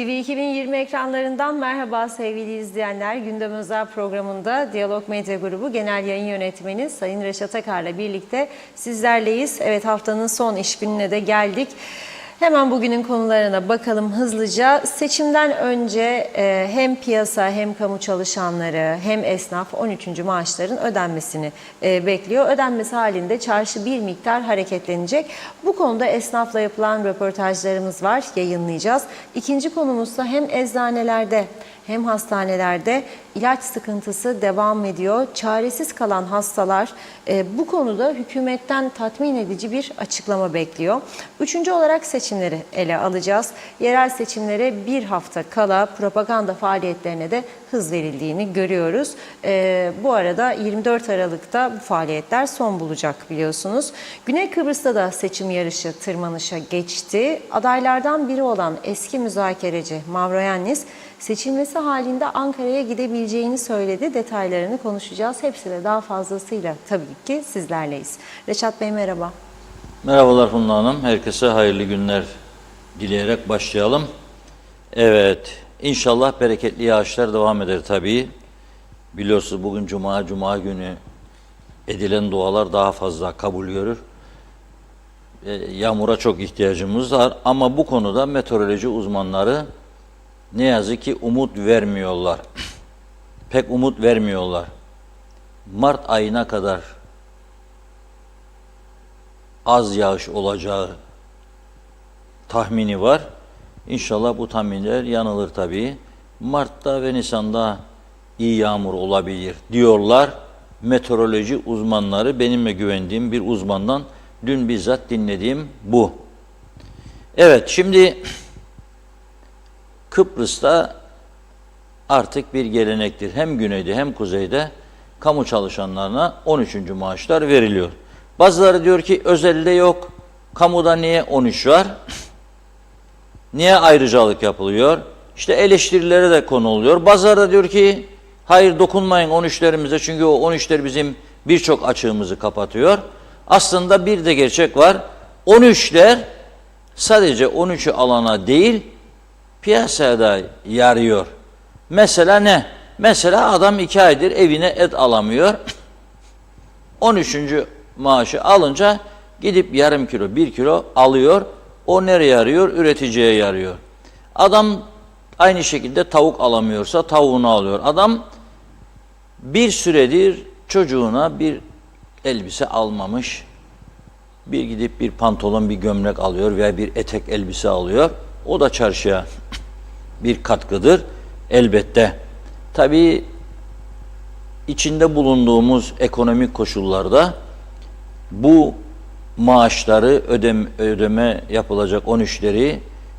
TV 2020 ekranlarından merhaba sevgili izleyenler. Gündem Özel programında Diyalog Medya Grubu Genel Yayın Yönetmeni Sayın Reşat Akar'la birlikte sizlerleyiz. Evet, haftanın son iş gününe de geldik. Hemen bugünün konularına bakalım hızlıca. Seçimden önce hem piyasa hem kamu çalışanları hem esnaf 13. maaşların ödenmesini bekliyor. Ödenmesi halinde çarşı bir miktar hareketlenecek. Bu konuda esnafla yapılan röportajlarımız var, yayınlayacağız. İkinci konumuzsa hem eczanelerde hem hastanelerde ilaç sıkıntısı devam ediyor. Çaresiz kalan hastalar bu konuda hükümetten tatmin edici bir açıklama bekliyor. Üçüncü olarak seçimleri ele alacağız. Yerel seçimlere bir hafta kala propaganda faaliyetlerine de hız verildiğini görüyoruz. Bu arada 24 Aralık'ta bu faaliyetler son bulacak biliyorsunuz. Güney Kıbrıs'ta da seçim yarışı tırmanışa geçti. Adaylardan biri olan eski müzakereci Mavroyannis seçilmesi halinde Ankara'ya gidebileceğini söyledi. Detaylarını konuşacağız. Hepsiyle daha fazlasıyla tabii ki sizlerleyiz. Reşat Bey merhaba. Merhabalar Funda Hanım. Herkese hayırlı günler dileyerek başlayalım. Evet, inşallah bereketli yağışlar devam eder tabii. Biliyorsunuz bugün Cuma günü edilen dualar daha fazla kabul görür. Yağmura çok ihtiyacımız var ama bu konuda meteoroloji uzmanları ne yazık ki umut vermiyorlar. Pek umut vermiyorlar. Mart ayına kadar az yağış olacağı tahmini var. İnşallah bu tahminler yanılır tabii. Mart'ta ve Nisan'da iyi yağmur olabilir diyorlar. Meteoroloji uzmanları, benim ve güvendiğim bir uzmandan dün bizzat dinlediğim bu. Evet, şimdi Kıbrıs'ta artık bir gelenektir. Hem güneyde hem kuzeyde kamu çalışanlarına 13. maaşlar veriliyor. Bazıları diyor ki özelde yok. Kamuda niye 13 var? Niye ayrıcalık yapılıyor? İşte eleştirilere de konu oluyor. Bazıları da diyor ki hayır dokunmayın 13'lerimize çünkü o 13'ler bizim birçok açığımızı kapatıyor. Aslında bir de gerçek var. 13'ler sadece 13'ü alana değil piyasada yarıyor. Mesela ne? Mesela adam 2 aydır evine et alamıyor. 13. maaşı alınca gidip yarım kilo, 1 kilo alıyor. O nereye yarıyor? Üreticiye yarıyor. Adam aynı şekilde tavuk alamıyorsa tavuğunu alıyor. Adam bir süredir çocuğuna bir elbise almamış. Bir gidip bir pantolon, bir gömlek alıyor veya bir etek elbise alıyor. O da çarşıya bir katkıdır elbette. Tabii içinde bulunduğumuz ekonomik koşullarda bu maaşları ödeme yapılacak 13'leri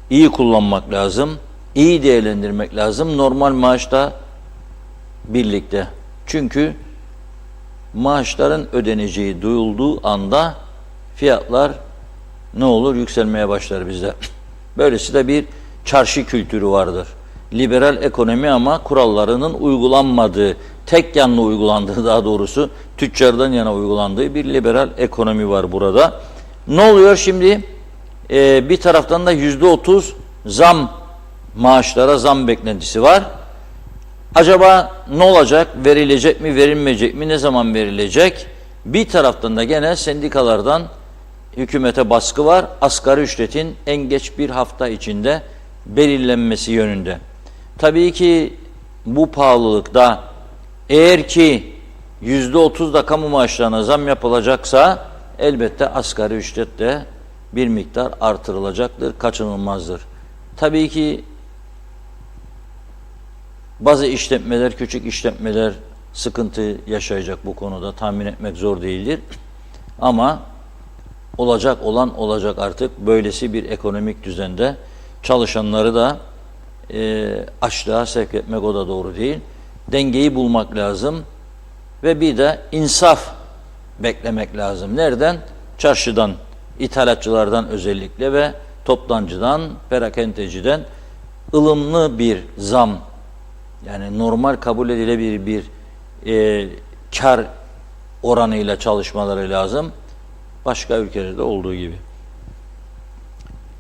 iyi kullanmak lazım, iyi değerlendirmek lazım. Normal maaşla birlikte. Çünkü maaşların ödeneceği duyulduğu anda fiyatlar ne olur? Yükselmeye başlar bizde. Böylesi de bir çarşı kültürü vardır. Liberal ekonomi ama kurallarının uygulanmadığı, tek yanlı uygulandığı daha doğrusu tüccardan yana uygulandığı bir liberal ekonomi var burada. Ne oluyor şimdi? Bir taraftan da %30 zam, maaşlara zam beklentisi var. Acaba ne olacak? Verilecek mi, verilmeyecek mi? Ne zaman verilecek? Bir taraftan da gene sendikalardan hükümete baskı var. Asgari ücretin en geç bir hafta içinde belirlenmesi yönünde. Tabii ki bu pahalılıkta eğer ki %30 da kamu maaşlarına zam yapılacaksa elbette asgari ücret de bir miktar artırılacaktır, kaçınılmazdır. Tabii ki bazı işletmeler, küçük işletmeler sıkıntı yaşayacak bu konuda, tahmin etmek zor değildir. Ama olacak olan olacak artık. Böylesi bir ekonomik düzende çalışanları da açlığa sevk etmek o da doğru değil. Dengeyi bulmak lazım ve bir de insaf beklemek lazım. Nereden? Çarşıdan, ithalatçılardan özellikle ve toptancıdan, perakendeciden ılımlı bir zam, yani normal kabul edilebilir bir kar oranıyla çalışmaları lazım. Başka ülkelerde olduğu gibi.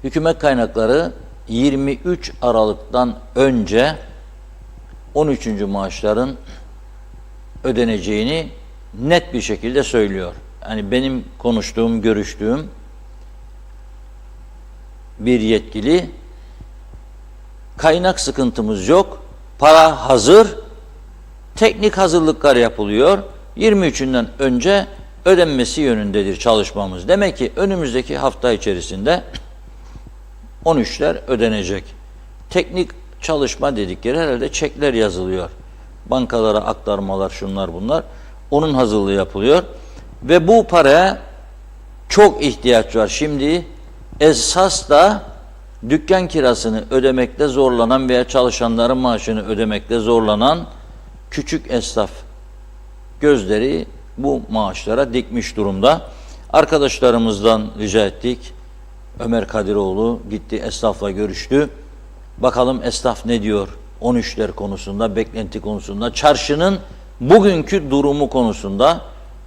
Hükümet kaynakları 23 Aralık'tan önce 13. maaşların ödeneceğini net bir şekilde söylüyor. Yani benim konuştuğum, görüştüğüm bir yetkili, kaynak sıkıntımız yok, para hazır, teknik hazırlıklar yapılıyor, 23'ünden önce ödenmesi yönündedir çalışmamız. Demek ki önümüzdeki hafta içerisinde 13'ler ödenecek. Teknik çalışma dedikleri herhalde çekler yazılıyor. Bankalara aktarmalar, şunlar bunlar. Onun hazırlığı yapılıyor. Ve bu paraya çok ihtiyaç var. Şimdi esas da dükkan kirasını ödemekte zorlanan veya çalışanların maaşını ödemekte zorlanan küçük esnaf gözleri bu maaşlara dikmiş durumda. Arkadaşlarımızdan rica ettik. Ömer Kadiroğlu gitti, esnafla görüştü. Bakalım esnaf ne diyor 13'ler konusunda, beklenti konusunda, çarşının bugünkü durumu konusunda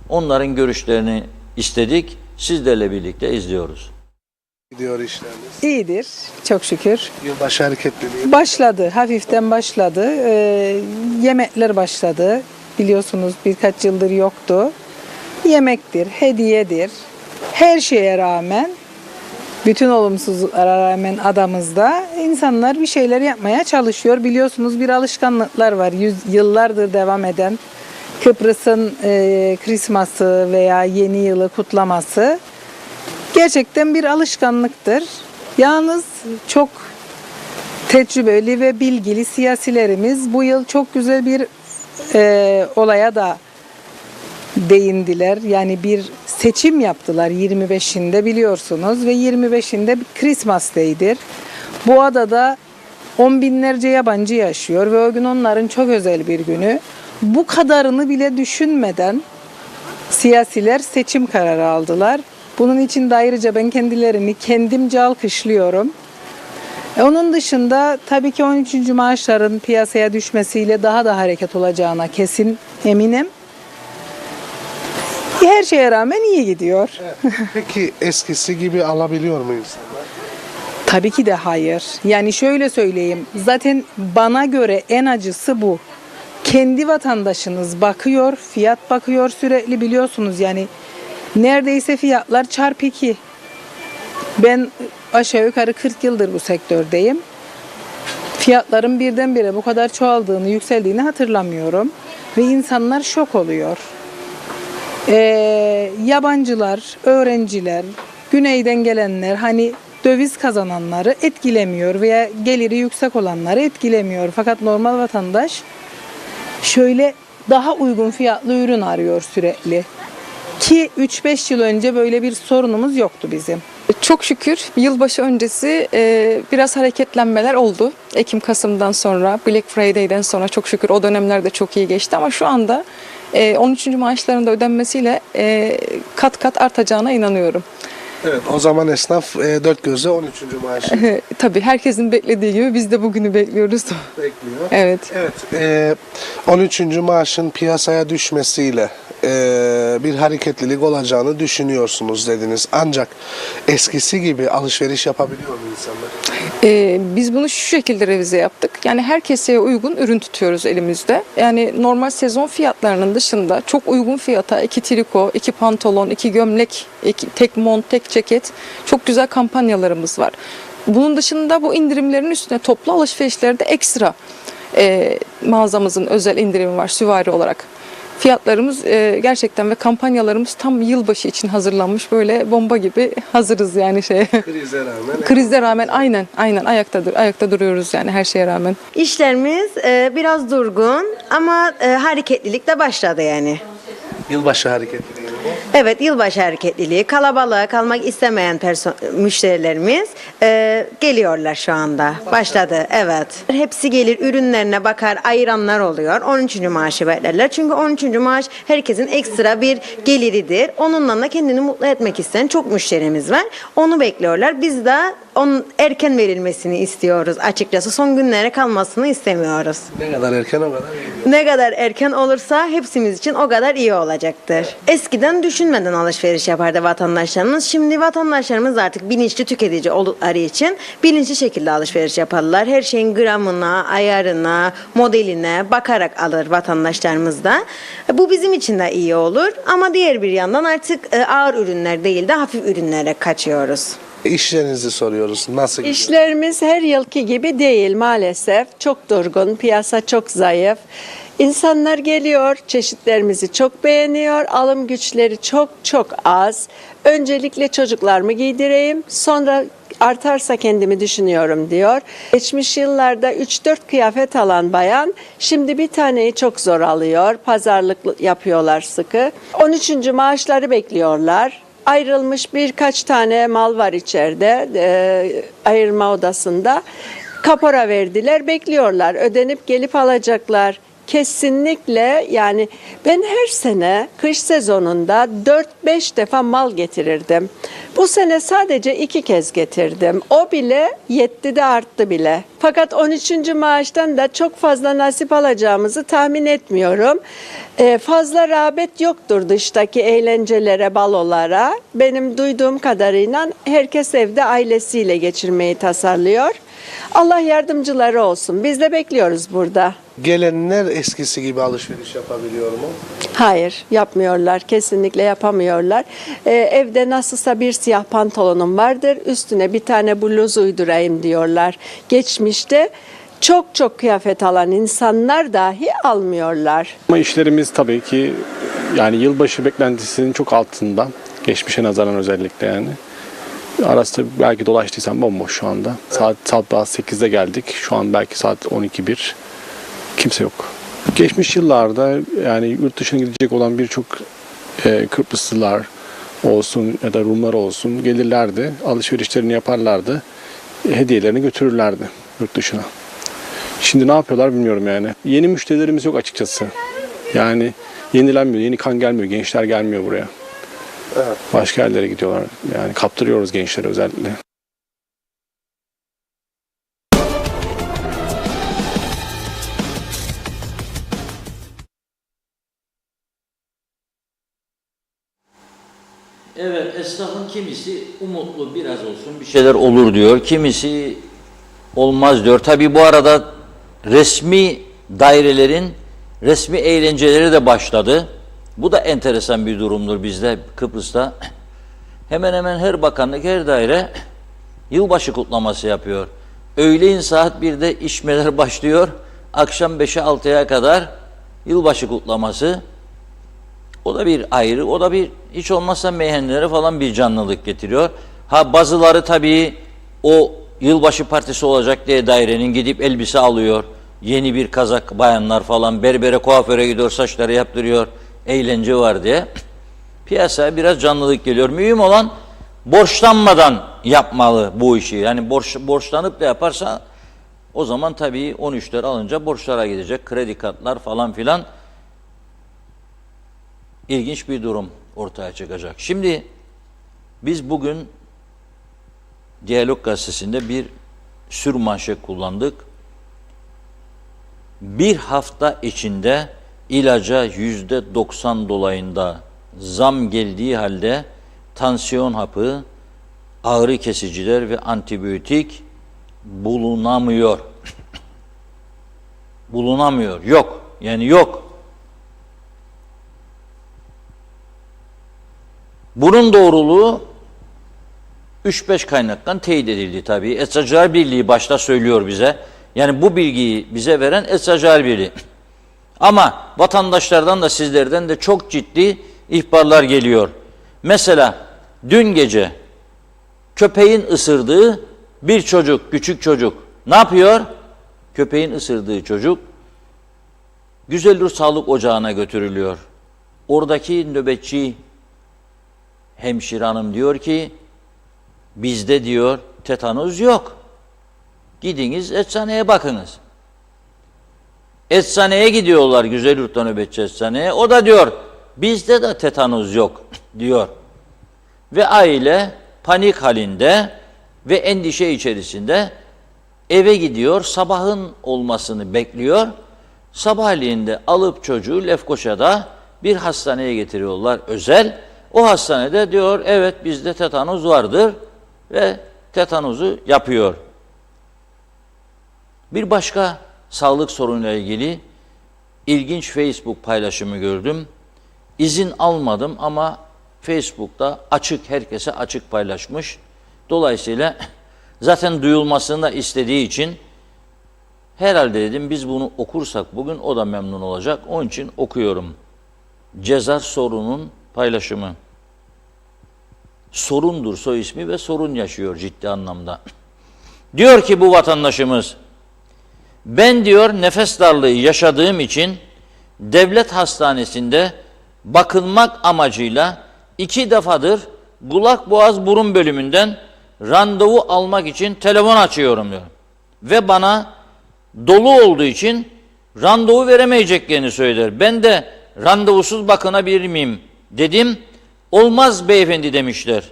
onların görüşlerini istedik. Sizlerle birlikte izliyoruz. Gidiyor işleriniz. İyidir, çok şükür. Yılbaşı hareketliliği. Başladı, hafiften başladı. Yemekler başladı. Biliyorsunuz birkaç yıldır yoktu. Yemektir, hediyedir. Her şeye rağmen, bütün olumsuzluklara rağmen adamızda insanlar bir şeyler yapmaya çalışıyor. Biliyorsunuz bir alışkanlıklar var, yıllardır devam eden. Kıbrıs'ın Christmas'ı veya yeni yılı kutlaması gerçekten bir alışkanlıktır. Yalnız çok tecrübeli ve bilgili siyasilerimiz bu yıl çok güzel bir olaya da değindiler. Yani bir seçim yaptılar 25'inde biliyorsunuz ve 25'inde Christmas Day'dir. Bu adada 10 binlerce yabancı yaşıyor ve o gün onların çok özel bir günü. Bu kadarını bile düşünmeden siyasiler seçim kararı aldılar. Bunun için de ayrıca ben kendilerini kendimce alkışlıyorum. Onun dışında tabii ki 13. maaşların piyasaya düşmesiyle daha da hareket olacağına kesin eminim. Her şeye rağmen iyi gidiyor. Evet. Peki eskisi gibi alabiliyor mu insanlar? Tabii ki de hayır. Yani şöyle söyleyeyim. Zaten bana göre en acısı bu. Kendi vatandaşınız bakıyor, fiyat bakıyor sürekli biliyorsunuz yani. Neredeyse fiyatlar çarpı 2. Ben aşağı yukarı 40 yıldır bu sektördeyim. Fiyatların birdenbire bu kadar çoğaldığını, yükseldiğini hatırlamıyorum. Ve insanlar şok oluyor. Yabancılar, öğrenciler, güneyden gelenler hani döviz kazananları etkilemiyor veya geliri yüksek olanları etkilemiyor. Fakat normal vatandaş şöyle daha uygun fiyatlı ürün arıyor sürekli. Ki 3-5 yıl önce böyle bir sorunumuz yoktu bizim. Çok şükür yılbaşı öncesi biraz hareketlenmeler oldu. Ekim-Kasım'dan sonra, Black Friday'den sonra çok şükür o dönemlerde çok iyi geçti. Ama şu anda 13. maaşların da ödenmesiyle kat kat artacağına inanıyorum. Evet, o zaman esnaf dört gözle 13. maaşı Tabii herkesin beklediği gibi biz de bugünü bekliyoruz. bekliyor. Evet. Evet, 13. maaşın piyasaya düşmesiyle bir hareketlilik olacağını düşünüyorsunuz dediniz. Ancak eskisi gibi alışveriş yapabiliyor mu insanlar? Biz bunu şu şekilde revize yaptık. Yani her keseye uygun ürün tutuyoruz elimizde. Yani normal sezon fiyatlarının dışında çok uygun fiyata 2 triko, 2 pantolon, 2 gömlek, tek mont, tek ceket çok güzel kampanyalarımız var. Bunun dışında bu indirimlerin üstüne toplu alışverişlerde ekstra mağazamızın özel indirimi var süvari olarak. Fiyatlarımız gerçekten ve kampanyalarımız tam yılbaşı için hazırlanmış böyle bomba gibi hazırız yani şeye. Krize rağmen. Krize rağmen aynen ayakta duruyoruz yani her şeye rağmen. İşlerimiz biraz durgun ama hareketlilik de başladı yani. Yılbaşı hareketliliği bu. Evet, yılbaşı hareketliliği, kalabalığa kalmak istemeyen müşterilerimiz geliyorlar şu anda. Başladı, evet. Hepsi gelir, ürünlerine bakar, ayıranlar oluyor. 13. maaşı beklerler. Çünkü 13. maaş herkesin ekstra bir geliridir. Onunla da kendini mutlu etmek isteyen çok müşterimiz var. Onu bekliyorlar. Biz de onun erken verilmesini istiyoruz açıkçası. Son günlere kalmasını istemiyoruz. Ne kadar erken o kadar iyi. Ne kadar erken olursa hepsimiz için o kadar iyi olacaktır. Eskiden düşünmeden alışveriş yapardı vatandaşlarımız. Şimdi vatandaşlarımız artık bilinçli tüketici oldukları için bilinçli şekilde alışveriş yaparlar. Her şeyin gramına, ayarına, modeline bakarak alır vatandaşlarımız da. Bu bizim için de iyi olur. Ama diğer bir yandan artık ağır ürünler değil de hafif ürünlere kaçıyoruz. İşlerinizi soruyoruz. Nasıl gidiyor? İşlerimiz her yılki gibi değil maalesef. Çok durgun, piyasa çok zayıf. İnsanlar geliyor, çeşitlerimizi çok beğeniyor, alım güçleri çok çok az. Öncelikle çocuklarımı giydireyim, sonra artarsa kendimi düşünüyorum diyor. Geçmiş yıllarda 3-4 kıyafet alan bayan şimdi bir taneyi çok zor alıyor. Pazarlık yapıyorlar sıkı. 13. maaşları bekliyorlar. Ayrılmış birkaç tane mal var içeride, ayırma odasında. Kapora verdiler, bekliyorlar. Ödenip gelip alacaklar. Kesinlikle yani ben her sene kış sezonunda 4-5 defa mal getirirdim. Bu sene sadece 2 kez getirdim. O bile yetti de arttı bile. Fakat 13. maaştan da çok fazla nasip alacağımızı tahmin etmiyorum. Fazla rağbet yoktur dıştaki eğlencelere, balolara. Benim duyduğum kadarıyla herkes evde ailesiyle geçirmeyi tasarlıyor. Allah yardımcıları olsun. Biz de bekliyoruz burada. Gelenler eskisi gibi alışveriş yapabiliyor mu? Hayır, yapmıyorlar. Kesinlikle yapamıyorlar. Evde nasılsa bir siyah pantolonum vardır. Üstüne bir tane bluz uydurayım diyorlar. Geçmişte çok çok kıyafet alan insanlar dahi almıyorlar. Ama işlerimiz tabii ki yani yılbaşı beklentisinin çok altında. Geçmişe nazaran özellikle yani. Arası belki dolaştıysam bomboş şu anda. Saat daha 8'de geldik. Şu an belki saat 12.1. Kimse yok. Geçmiş yıllarda yani yurt dışına gidecek olan birçok Kıbrıslılar olsun ya da Rumlar olsun gelirlerdi. Alışverişlerini yaparlardı. Hediyelerini götürürlerdi yurt dışına. Şimdi ne yapıyorlar bilmiyorum yani. Yeni müşterilerimiz yok açıkçası. Yani yenilenmiyor, yeni kan gelmiyor, gençler gelmiyor buraya. Evet. Başka yerlere gidiyorlar. Yani kaptırıyoruz gençleri özellikle. Evet, esnafın kimisi umutlu biraz olsun bir şeyler olur diyor. Kimisi olmaz diyor. Tabii bu arada resmi dairelerin resmi eğlenceleri de başladı. Bu da enteresan bir durumdur bizde Kıbrıs'ta. Hemen hemen her bakanlık, her daire yılbaşı kutlaması yapıyor. Öğleyin saat 1'de içmeler başlıyor. Akşam 5'e 6'ya kadar yılbaşı kutlaması. O da bir ayrı, o da bir hiç olmazsa meyhanelere falan bir canlılık getiriyor. Ha bazıları tabii o yılbaşı partisi olacak diye dairenin gidip elbise alıyor. Yeni bir kazak bayanlar falan berbere, kuaföre gidiyor, saçları yaptırıyor. Eğlence var diye. Piyasaya biraz canlılık geliyor. Mühim olan borçlanmadan yapmalı bu işi. Yani borçlanıp da yaparsa o zaman tabii 13'ler alınca borçlara gidecek. Kredi kartlar falan filan. İlginç bir durum ortaya çıkacak. Şimdi biz bugün Diyalog Gazetesi'nde bir sürmanşet kullandık. Bir hafta içinde ilaca %90 dolayında zam geldiği halde tansiyon hapı, ağrı kesiciler ve antibiyotik bulunamıyor. Bulunamıyor. Yok. Yani yok. Bunun doğruluğu 3-5 kaynaktan teyit edildi tabii. Eczacılar Birliği başta söylüyor bize. Yani bu bilgiyi bize veren Eczacılar Birliği. Ama vatandaşlardan da sizlerden de çok ciddi ihbarlar geliyor. Mesela dün gece köpeğin ısırdığı bir çocuk, küçük çocuk ne yapıyor? Köpeğin ısırdığı çocuk Güzelur Sağlık Ocağı'na götürülüyor. Oradaki nöbetçi hemşire hanım diyor ki bizde diyor tetanus yok. Gidiniz eczaneye bakınız. Eczaneye gidiyorlar Güzelyurt'ta nöbetçi eczaneye. O da diyor bizde de tetanus yok diyor. Ve aile panik halinde ve endişe içerisinde eve gidiyor, sabahın olmasını bekliyor. Sabahleyin de alıp çocuğu Lefkoşa'da bir hastaneye getiriyorlar özel. O hastanede diyor evet bizde tetanoz vardır ve tetanozu yapıyor. Bir başka sağlık sorunuyla ilgili ilginç Facebook paylaşımı gördüm. İzin almadım ama Facebook'ta açık, herkese açık paylaşmış. Dolayısıyla zaten duyulmasını da istediği için herhalde dedim biz bunu okursak bugün o da memnun olacak. Onun için okuyorum. Cezar Sorun'un paylaşımı. Sorundur soy ismi ve sorun yaşıyor ciddi anlamda. Diyor ki bu vatandaşımız, ben diyor nefes darlığı yaşadığım için devlet hastanesinde bakılmak amacıyla 2 defadır kulak boğaz burun bölümünden randevu almak için telefon açıyorum diyor. Ve bana dolu olduğu için randevu veremeyeceklerini söyler. Ben de randevusuz bakınabilir miyim dedim. Olmaz beyefendi demişler.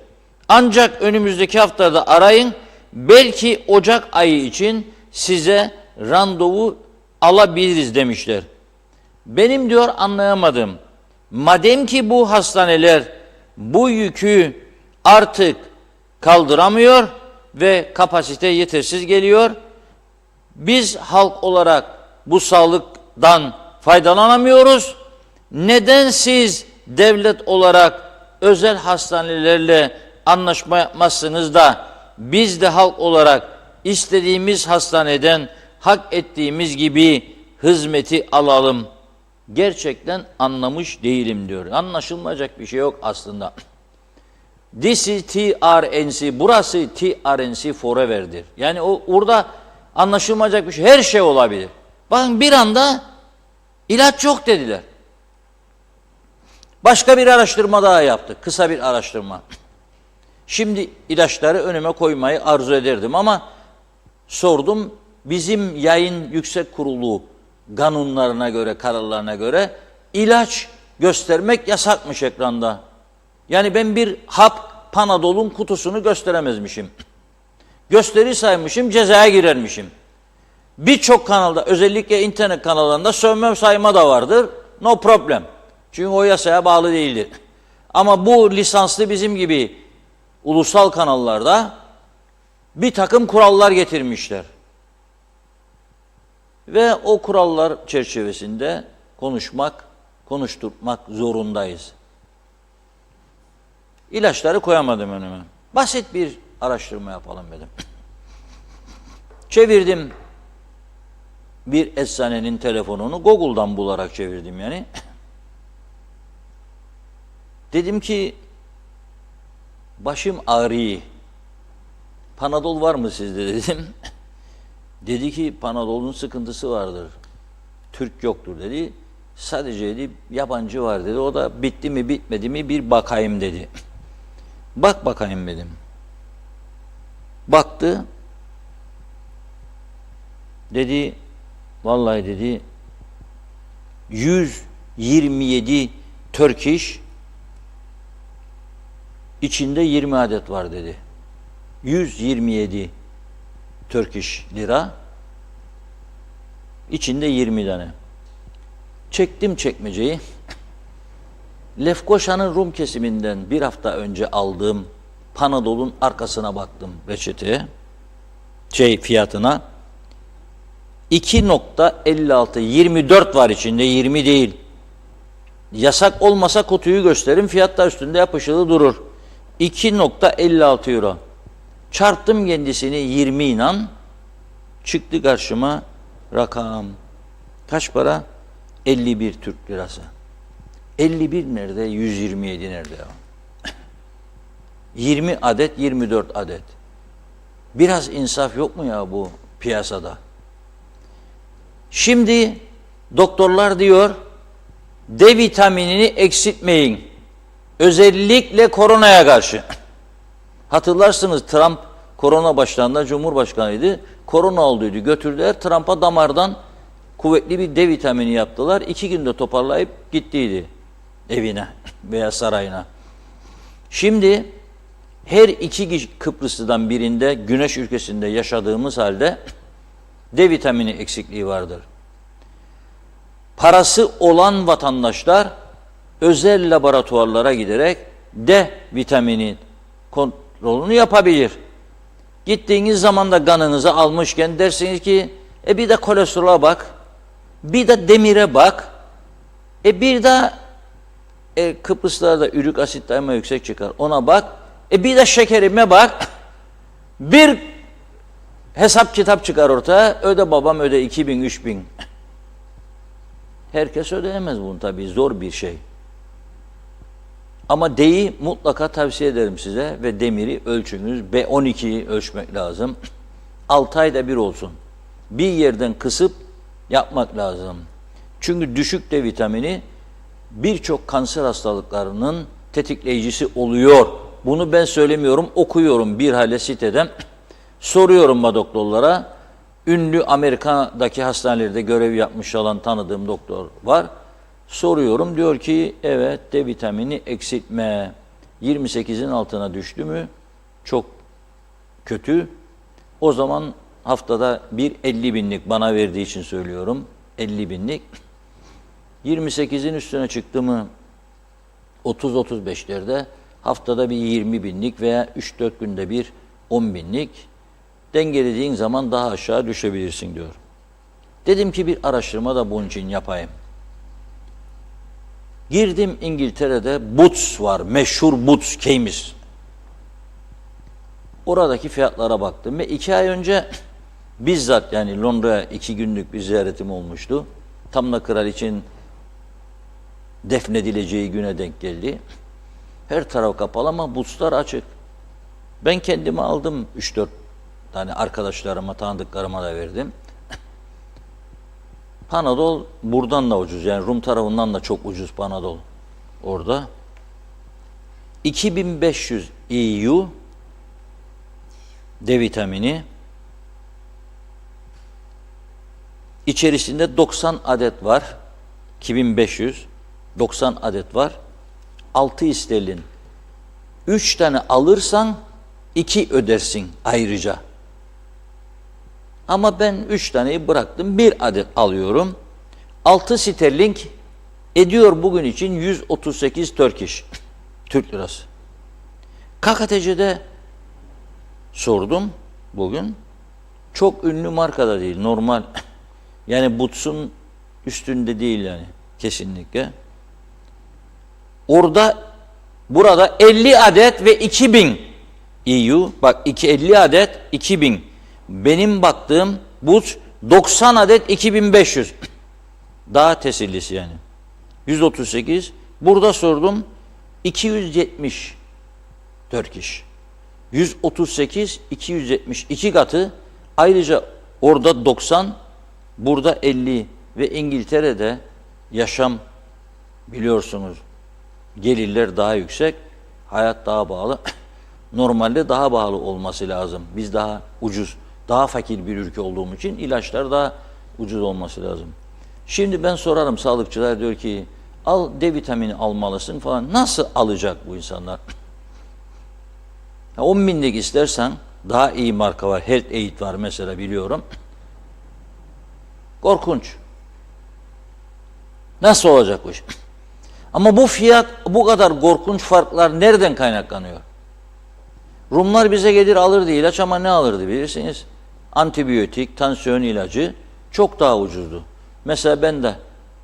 Ancak önümüzdeki haftada arayın. Belki Ocak ayı için size randevu alabiliriz demişler. Benim diyor anlayamadığım, madem ki bu hastaneler bu yükü artık kaldıramıyor ve kapasite yetersiz geliyor, biz halk olarak bu sağlıktan faydalanamıyoruz. Neden siz devlet olarak özel hastanelerle anlaşma yapmazsınız da biz de halk olarak istediğimiz hastaneden hak ettiğimiz gibi hizmeti alalım? Gerçekten anlamış değilim diyor. Anlaşılmayacak bir şey yok aslında. This is TRNC, burası TRNC forever'dir. Yani orada anlaşılmayacak bir şey, her şey olabilir. Bakın bir anda ilaç yok dediler. Başka bir araştırma daha yaptık, kısa bir araştırma. Şimdi ilaçları önüme koymayı arzu ederdim ama sordum, bizim yayın yüksek kurulu kanunlarına göre, kararlarına göre ilaç göstermek yasakmış ekranda. Yani ben bir hap Panadol'un kutusunu gösteremezmişim. Gösterirsaymışım cezaya girermişim. Birçok kanalda, özellikle internet kanallarında sövme sayma da vardır. No problem. Çünkü o yasaya bağlı değildir. Ama bu lisanslı bizim gibi ulusal kanallarda bir takım kurallar getirmişler. Ve o kurallar çerçevesinde konuşturmak zorundayız. İlaçları koyamadım önüme. Basit bir araştırma yapalım dedim. Çevirdim bir eczanenin telefonunu, Google'dan bularak çevirdim yani. Dedim ki başım ağrıyor. Panadol var mı sizde dedim. Dedi ki Panadol'un sıkıntısı vardır. Türk yoktur dedi. Sadece dedi yabancı var dedi. O da bitti mi bitmedi mi bir bakayım dedi. Bak bakayım dedim. Baktı. Dedi vallahi dedi 127 Turkish içinde 20 adet var dedi. 127 Turkish lira içinde 20 tane. Çektim çekmeceyi. Lefkoşa'nın Rum kesiminden bir hafta önce aldığım Panadol'un arkasına baktım reçeteye. Fiyatına. 2.56 24 var içinde 20 değil. Yasak olmasa kutuyu gösterin, fiyat da üstünde yapışılı durur. 2.56 euro. Çarptım kendisini 20 inan. Çıktı karşıma rakam. Kaç para? 51 Türk lirası. 51 nerede? 127 nerede ya? 20 adet, 24 adet. Biraz insaf yok mu ya bu piyasada? Şimdi doktorlar diyor, D vitaminini eksiltmeyin. Özellikle koronaya karşı. Hatırlarsınız Trump korona başlarında Cumhurbaşkanıydı. Korona olduydu. Götürdüler Trump'a damardan kuvvetli bir D vitamini yaptılar. 2 günde toparlayıp gittiydi evine veya sarayına. Şimdi Her iki Kıbrıslı'dan birinde güneş ülkesinde yaşadığımız halde D vitamini eksikliği vardır. Parası olan vatandaşlar özel laboratuvarlara giderek D vitamini kontrolünü yapabilir. Gittiğiniz zaman da kanınızı almışken dersiniz ki bir de kolesterola bak, bir de demire bak, bir de Kıbrıslarda ürik asit daima yüksek çıkar, ona bak, bir de şekerime bak, bir hesap kitap çıkar ortaya, öde babam öde 2000, 3000. Herkes ödeyemez bunu tabii, zor bir şey. Ama D'yi mutlaka tavsiye ederim size ve demiri ölçünüz. B12'yi ölçmek lazım. 6 ayda bir olsun. Bir yerden kısıp yapmak lazım. Çünkü düşük D vitamini birçok kanser hastalıklarının tetikleyicisi oluyor. Bunu ben söylemiyorum, okuyorum bir hale siteden. Soruyorum doktorlara. Ünlü Amerika'daki hastanelerde görev yapmış olan tanıdığım doktor var. Soruyorum, diyor ki evet D vitamini eksiltme. 28'in altına düştü mü çok kötü. O zaman haftada bir 50 binlik bana verdiği için söylüyorum. 50 binlik. 28'in üstüne çıktı mı 30-35'lerde haftada bir 20 binlik veya 3-4 günde bir 10 binlik dengelediğin zaman daha aşağı düşebilirsin diyor. Dedim ki bir araştırma da bunun için yapayım. Girdim İngiltere'de Boots var, meşhur Boots, Keymis. Oradaki fiyatlara baktım ve 2 ay önce bizzat yani Londra'ya 2 günlük bir ziyaretim olmuştu. Tam da kraliçenin defnedileceği güne denk geldi. Her taraf kapalı ama Boots'lar açık. Ben kendime aldım 3-4 tane arkadaşlarıma, tanıdıklarıma da verdim. Panadol buradan da ucuz, yani Rum tarafından da çok ucuz Panadol orada. 2500 EU D vitamini, içerisinde 90 adet var. 2500 90 adet var. 6 sterlin. 3 tane alırsan 2 ödersin ayrıca. Ama ben 3 taneyi bıraktım. 1 adet alıyorum. 6 sterling ediyor bugün için 138 Türk lirası. KKTC'de sordum bugün. Çok ünlü markada değil, normal. Yani Boots'un üstünde değil yani kesinlikle. Burada 50 adet ve 2000 EU. Bak 50 adet 2000. Benim baktığım Boots 90 adet 2500. Daha tesellisi yani. 138. Burada sordum 270 Turkish. 138, 270 2 katı. Ayrıca orada 90, burada 50 ve İngiltere'de yaşam biliyorsunuz gelirler daha yüksek, hayat daha pahalı. Normalde daha pahalı olması lazım. Biz daha ucuz, daha fakir bir ülke olduğumuz için ilaçlar daha ucuz olması lazım. Şimdi ben sorarım sağlıkçılar, diyor ki al D vitamini almalısın falan. Nasıl alacak bu insanlar? 10 binlik istersen daha iyi marka var. Health Aid var mesela, biliyorum. Korkunç. Nasıl olacak bu iş? Ama bu fiyat, bu kadar korkunç farklar nereden kaynaklanıyor? Rumlar bize gelir alırdı ilaç ama ne alırdı bilirsiniz? Antibiyotik, tansiyon ilacı çok daha ucuzdu. Mesela ben de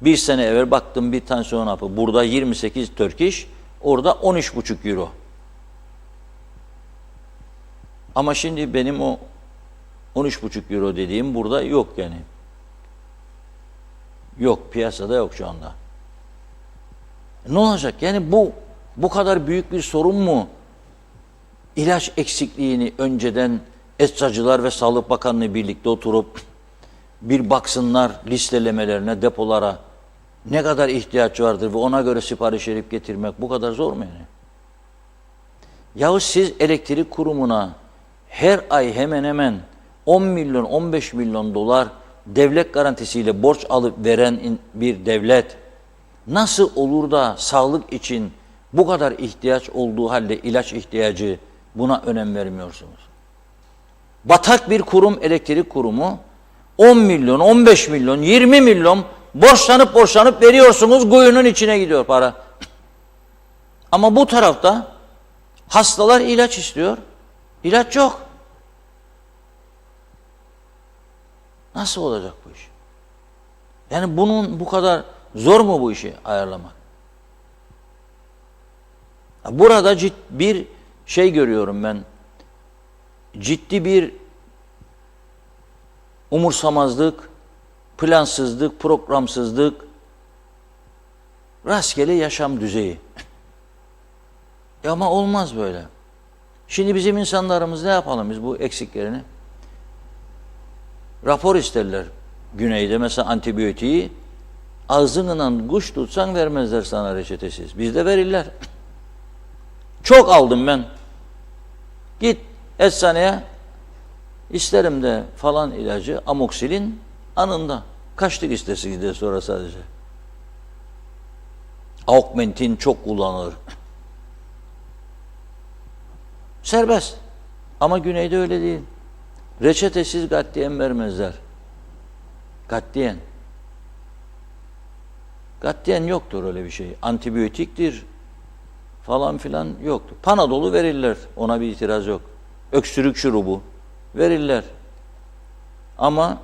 bir sene evvel baktım bir tansiyon hapı. Burada 28 Turkish, orada 13,5 euro. Ama şimdi benim o 13,5 euro dediğim burada yok yani. Yok, piyasada yok şu anda. Ne olacak? Yani bu kadar büyük bir sorun mu? İlaç eksikliğini önceden Eczacılar ve Sağlık Bakanlığı birlikte oturup bir baksınlar listelemelerine, depolara ne kadar ihtiyaç vardır ve ona göre sipariş edip getirmek bu kadar zor mu yani? Yahu siz elektrik kurumuna her ay hemen hemen 10 milyon, 15 milyon dolar devlet garantisiyle borç alıp veren bir devlet nasıl olur da sağlık için bu kadar ihtiyaç olduğu halde ilaç ihtiyacı buna önem vermiyorsunuz? Batak bir kurum, elektrik kurumu 10 milyon, 15 milyon, 20 milyon borçlanıp veriyorsunuz, kuyunun içine gidiyor para. Ama bu tarafta hastalar ilaç istiyor, ilaç yok. Nasıl olacak bu iş? Yani bunun bu kadar zor mu bu işi ayarlamak? Burada bir şey görüyorum ben. Ciddi bir umursamazlık, plansızlık, programsızlık, rastgele yaşam düzeyi. Ama olmaz böyle. Şimdi bizim insanlarımız ne yapalım biz bu eksiklerini? Rapor isterler güneyde mesela antibiyotiği. Ağzından kuş tutsan vermezler sana reçetesiz. Bizde verirler. Çok aldım ben. Git eczaneye isterim de falan ilacı amoksilin anında. Kaçlık istesin diye sonra sadece. Augmentin çok kullanılır. Serbest. Ama güneyde öyle değil. Reçetesiz katliyen vermezler. Katliyen. Katliyen yoktur öyle bir şey. Antibiyotiktir falan filan yoktur. Panadolu verirler. Ona bir itiraz yok. Öksürük şurubu verirler. Ama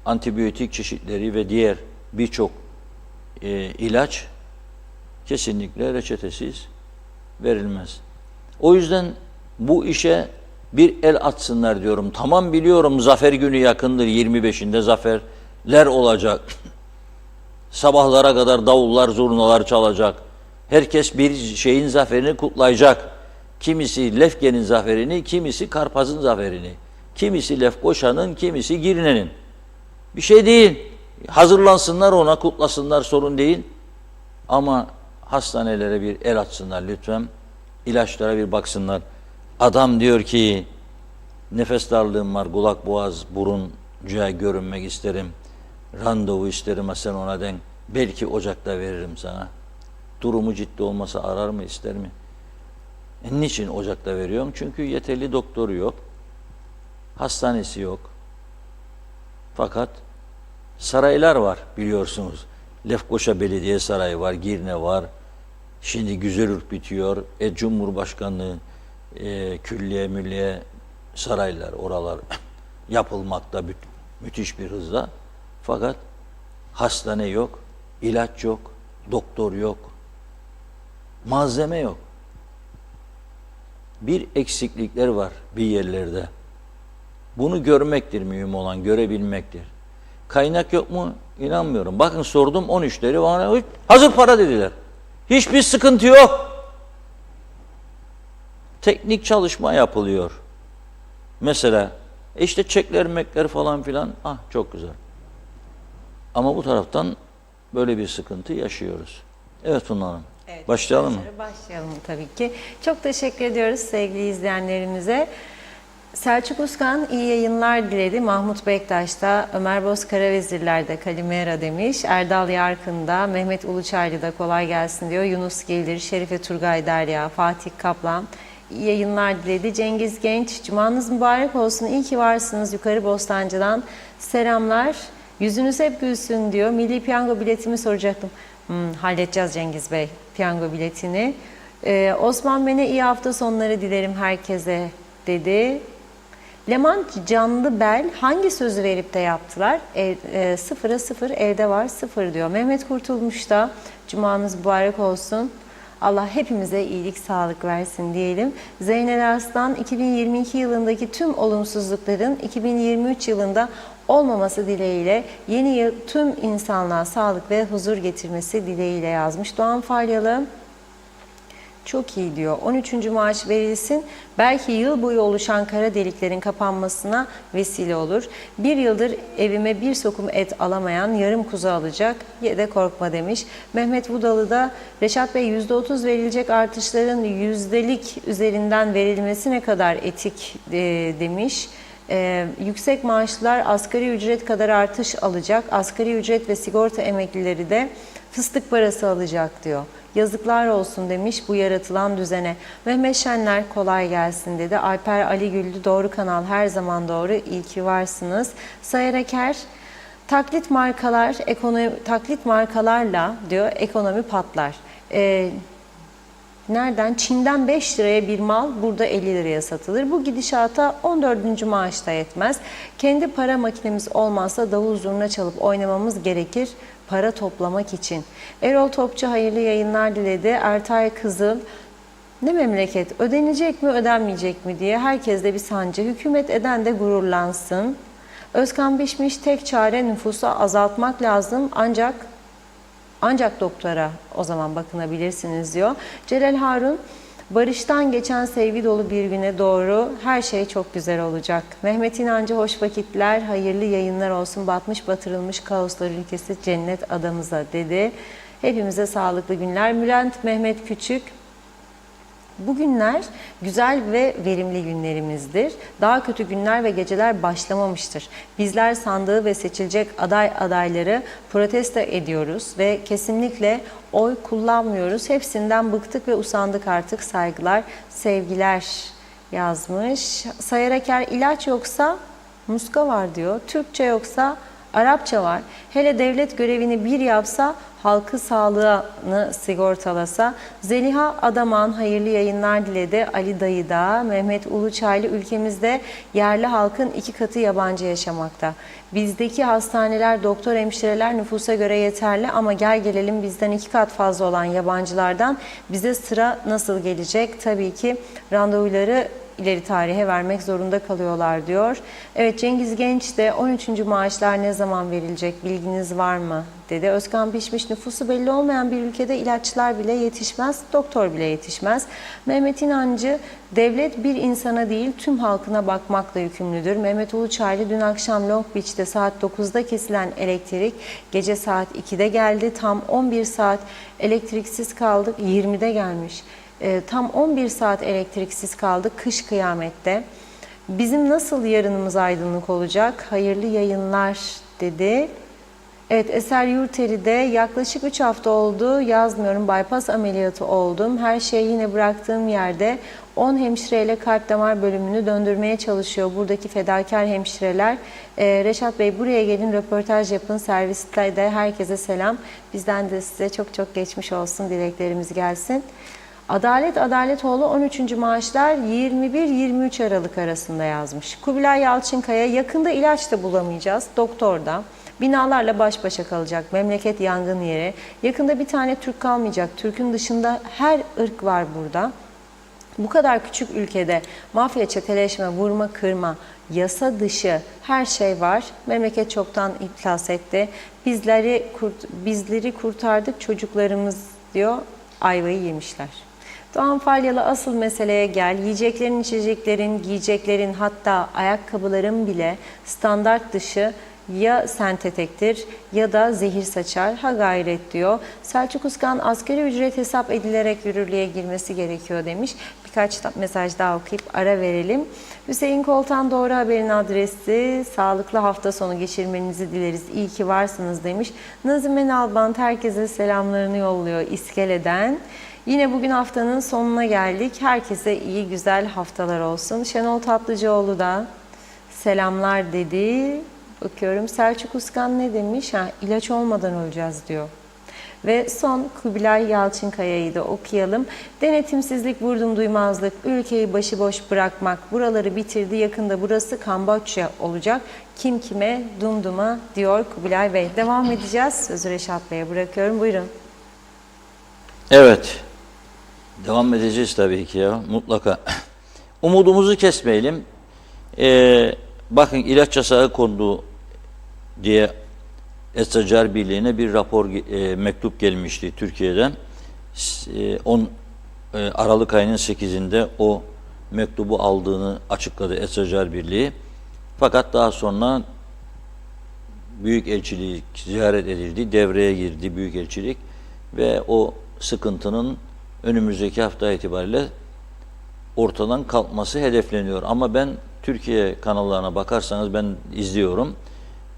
antibiyotik çeşitleri ve diğer birçok ilaç kesinlikle reçetesiz verilmez. O yüzden bu işe bir el atsınlar diyorum. Tamam biliyorum zafer günü yakındır. 25'inde zaferler olacak. Sabahlara kadar davullar, zurnalar çalacak. Herkes bir şeyin zaferini kutlayacak. Kimisi Lefke'nin zaferini, kimisi Karpaz'ın zaferini. Kimisi Lefkoşa'nın, kimisi Girne'nin. Bir şey değil. Hazırlansınlar ona, kutlasınlar, sorun değil. Ama hastanelere bir el atsınlar lütfen. İlaçlara bir baksınlar. Adam diyor ki nefes darlığım var, kulak, boğaz, buruncuya görünmek isterim. Randevu isterim, sen ona den. Belki Ocak'ta veririm sana. Durumu ciddi olmasa arar mı, ister mi? Niçin Ocak'ta veriyorum? Çünkü yeterli doktoru yok. Hastanesi yok. Fakat saraylar var biliyorsunuz. Lefkoşa Belediye Sarayı var, Girne var. Şimdi Güzelürk bitiyor. Cumhurbaşkanlığı, külliye, mülliye saraylar, oralar yapılmakta müthiş bir hızla. Fakat hastane yok, ilaç yok, doktor yok, malzeme yok. Bir eksiklikler var bir yerlerde. Bunu görmektir mühim olan, görebilmektir. Kaynak yok mu? İnanmıyorum. Bakın sordum 13'leri bana hazır para dediler. Hiçbir sıkıntı yok. Teknik çalışma yapılıyor. Mesela işte çekler mekler falan filan. Çok güzel. Ama bu taraftan böyle bir sıkıntı yaşıyoruz. Evet Funda Hanım. Evet, başlayalım mı? Başlayalım tabii ki. Çok teşekkür ediyoruz sevgili izleyenlerimize. Selçuk Uskan iyi yayınlar diledi. Mahmut Bektaş da, Ömer Bozkaravezirler de Kalimera demiş. Erdal Yarkın da, Mehmet Uluçaylı da kolay gelsin diyor. Yunus Gelir, Şerife Turgay Derya, Fatih Kaplan iyi yayınlar diledi. Cengiz Genç, cumanız mübarek olsun. İyi ki varsınız. Yukarı Bostancı'dan selamlar. Yüzünüz hep gülsün diyor. Milli piyango biletimi soracaktım. Halledeceğiz Cengiz Bey piyango biletini. Osman Bey'e iyi hafta sonları dilerim herkese dedi. Leman Canlıbel hangi sözü verip de yaptılar? Sıfıra sıfır elde var sıfır diyor. Mehmet Kurtulmuş da cumanız mübarek olsun. Allah hepimize iyilik, sağlık versin diyelim. Zeynel Arslan 2022 yılındaki tüm olumsuzlukların 2023 yılında olmaması dileğiyle yeni yıl tüm insanlığa sağlık ve huzur getirmesi dileğiyle yazmış. Doğan Falyalı çok iyi diyor. 13. maaş verilsin. Belki yıl boyu oluşan kara deliklerin kapanmasına vesile olur. Bir yıldır evime bir sokum et alamayan yarım kuzu alacak. Ye de korkma demiş. Mehmet Vudalı da Reşat Bey %30 verilecek artışların yüzdelik üzerinden verilmesi ne kadar etik demiş. Yüksek maaşlılar asgari ücret kadar artış alacak. Asgari ücret ve sigorta emeklileri de fıstık parası alacak diyor. Yazıklar olsun demiş bu yaratılan düzene. Mehmet Şenler kolay gelsin dedi. Alper Ali Güldü doğru kanal her zaman doğru. İyi ki varsınız. Sayar Eker taklit markalarla diyor ekonomi patlar. Nereden? Çin'den 5 liraya bir mal burada 50 liraya satılır. Bu gidişata 14. maaş da yetmez. Kendi para makinemiz olmazsa davul zurna çalıp oynamamız gerekir para toplamak için. Erol Topçu hayırlı yayınlar diledi. Ertay Kızıl ne memleket ödenecek mi ödenmeyecek mi diye herkeste bir sancı. Hükümet eden de gururlansın. Özkan Bişmiş tek çare nüfusu azaltmak lazım ancak doktora o zaman bakınabilirsiniz diyor. Celal Harun, barıştan geçen sevgi dolu bir güne doğru her şey çok güzel olacak. Mehmet İnancı hoş vakitler, hayırlı yayınlar olsun. Batmış batırılmış kaoslar ülkesi cennet adamıza dedi. Hepimize sağlıklı günler. Bülent Mehmet Küçük, bu günler güzel ve verimli günlerimizdir. Daha kötü günler ve geceler başlamamıştır. Bizler sandığı ve seçilecek adayları protesto ediyoruz ve kesinlikle oy kullanmıyoruz. Hepsinden bıktık ve usandık artık. Saygılar, sevgiler yazmış. Sayar Eker, ilaç yoksa muska var diyor. Türkçe yoksa Arapça var. Hele devlet görevini bir yapsa, halkı sağlığını sigortalasa. Zeliha Adaman hayırlı yayınlar diledi. Ali Dayı da, Mehmet Uluçaylı ülkemizde yerli halkın 2 katı yabancı yaşamakta. Bizdeki hastaneler, doktor, hemşireler nüfusa göre yeterli ama gel gelelim bizden 2 kat fazla olan yabancılardan bize sıra nasıl gelecek? Tabii ki randevuları ileri tarihe vermek zorunda kalıyorlar diyor. Evet, Cengiz Genç de 13. maaşlar ne zaman verilecek bilginiz var mı dedi. Özkan Pişmiş, nüfusu belli olmayan bir ülkede ilaçlar bile yetişmez, doktor bile yetişmez. Mehmet İnancı, devlet bir insana değil tüm halkına bakmakla yükümlüdür. Mehmet Uluçaylı, dün akşam Long Beach'te saat 9'da kesilen elektrik gece saat 2'de geldi. Tam 11 saat elektriksiz kaldık, 20'de gelmiş. Tam 11 saat elektriksiz kaldık kış kıyamette. Bizim nasıl yarınımız aydınlık olacak? Hayırlı yayınlar dedi. Evet, Eser Yurteri'de yaklaşık 3 hafta oldu. Yazmıyorum, bypass ameliyatı oldum. Her şeyi yine bıraktığım yerde 10 hemşireyle kalp damar bölümünü döndürmeye çalışıyor buradaki fedakar hemşireler. Reşat Bey buraya gelin, röportaj yapın. Serviste de herkese selam. Bizden de size çok çok geçmiş olsun, dileklerimiz gelsin. Adalet Adaletoğlu 13. maaşlar 21-23 Aralık arasında yazmış. Kubilay Yalçınkaya, yakında ilaç da bulamayacağız, doktor da. Binalarla baş başa kalacak, memleket yangın yeri. Yakında bir tane Türk kalmayacak, Türk'ün dışında her ırk var burada. Bu kadar küçük ülkede mafya, çeteleşme, vurma, kırma, yasa dışı her şey var. Memleket çoktan iflas etti. Bizleri kurtardık, çocuklarımız diyor, ayvayı yemişler. Doğan Falyalı, asıl meseleye gel. Yiyeceklerin, içeceklerin, giyeceklerin, hatta ayakkabıların bile standart dışı, ya sentetiktir ya da zehir saçar. Ha gayret diyor. Selçuk Uskan, asgari ücret hesap edilerek yürürlüğe girmesi gerekiyor demiş. Birkaç mesaj daha okuyup ara verelim. Hüseyin Koltan, doğru haberin adresi. Sağlıklı hafta sonu geçirmenizi dileriz. İyi ki varsınız demiş. Nazime Nalbant herkese selamlarını yolluyor İskele'den. Yine bugün haftanın sonuna geldik. Herkese iyi güzel haftalar olsun. Şenol Tatlıcıoğlu da selamlar dedi. Bakıyorum, Selçuk Uskan ne demiş? İlaç olmadan öleceğiz diyor. Ve son Kubilay Yalçınkaya'yı da okuyalım. Denetimsizlik, vurdum duymazlık, ülkeyi başıboş bırakmak buraları bitirdi. Yakında burası Kamboçya olacak. Kim kime, dumduma diyor Kubilay Bey. Devam edeceğiz. Sözü Reşat Bey'e bırakıyorum. Buyurun. Evet. Devam edeceğiz tabii ki ya. Mutlaka. Umudumuzu kesmeyelim. Bakın, ilaç yasağı kondu diye Eczacılar Birliği'ne bir rapor, mektup gelmişti Türkiye'den. 10 Aralık ayının 8'inde o mektubu aldığını açıkladı Eczacılar Birliği. Fakat daha sonra Büyükelçilik ziyaret edildi, devreye girdi Büyükelçilik ve o sıkıntının önümüzdeki hafta itibariyle ortadan kalkması hedefleniyor. Ama ben Türkiye kanallarına bakarsanız, ben izliyorum,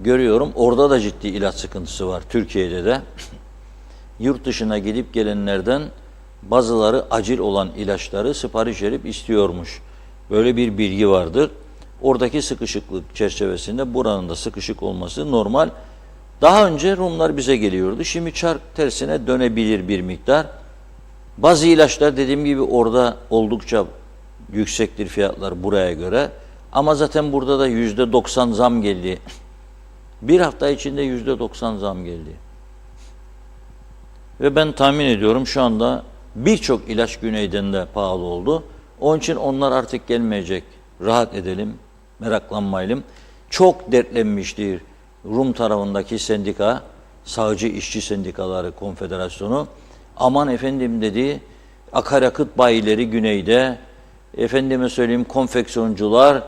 görüyorum, orada da ciddi ilaç sıkıntısı var, Türkiye'de de. yurt dışına gidip gelenlerden bazıları acil olan ilaçları sipariş verip istiyormuş. Böyle bir bilgi vardır. Oradaki sıkışıklık çerçevesinde buranın da sıkışık olması normal. Daha önce Rumlar bize geliyordu. Şimdi çark tersine dönebilir bir miktar. Bazı ilaçlar dediğim gibi orada oldukça yüksektir fiyatlar buraya göre. Ama zaten burada da %90 zam geldi. Bir hafta içinde %90 zam geldi. Ve ben tahmin ediyorum şu anda birçok ilaç güneyden de pahalı oldu. Onun için onlar artık gelmeyecek. Rahat edelim, meraklanmayalım. Çok dertlenmiştir Rum tarafındaki sendika, Sağcı İşçi Sendikaları Konfederasyonu. Aman efendim dedi, akaryakıt bayileri güneyde, efendime söyleyeyim konfeksiyoncular,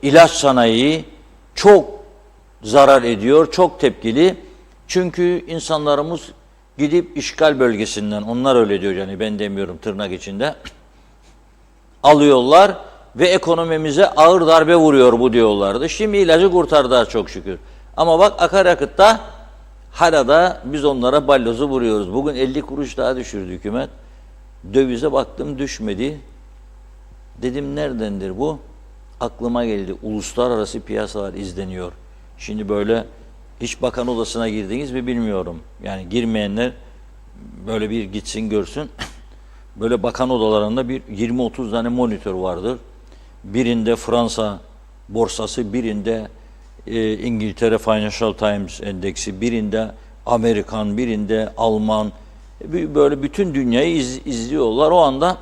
ilaç sanayi çok zarar ediyor, çok tepkili. Çünkü insanlarımız gidip işgal bölgesinden, onlar öyle diyor yani ben demiyorum tırnak içinde, alıyorlar ve ekonomimize ağır darbe vuruyor bu diyorlardı. Şimdi ilacı kurtardı çok şükür. Ama bak akaryakıtta hala da biz onlara balyozu vuruyoruz. Bugün 50 kuruş daha düşürdü hükümet. Dövize baktım düşmedi. Dedim neredendir bu? Aklıma geldi. Uluslararası piyasalar izleniyor. Şimdi böyle hiç bakan odasına girdiniz mi bilmiyorum. Yani girmeyenler böyle bir gitsin görsün. Böyle bakan odalarında bir 20-30 tane monitör vardır. Birinde Fransa borsası, birinde İngiltere Financial Times endeksi, birinde Amerikan, birinde Alman. Böyle bütün dünyayı izliyorlar. O anda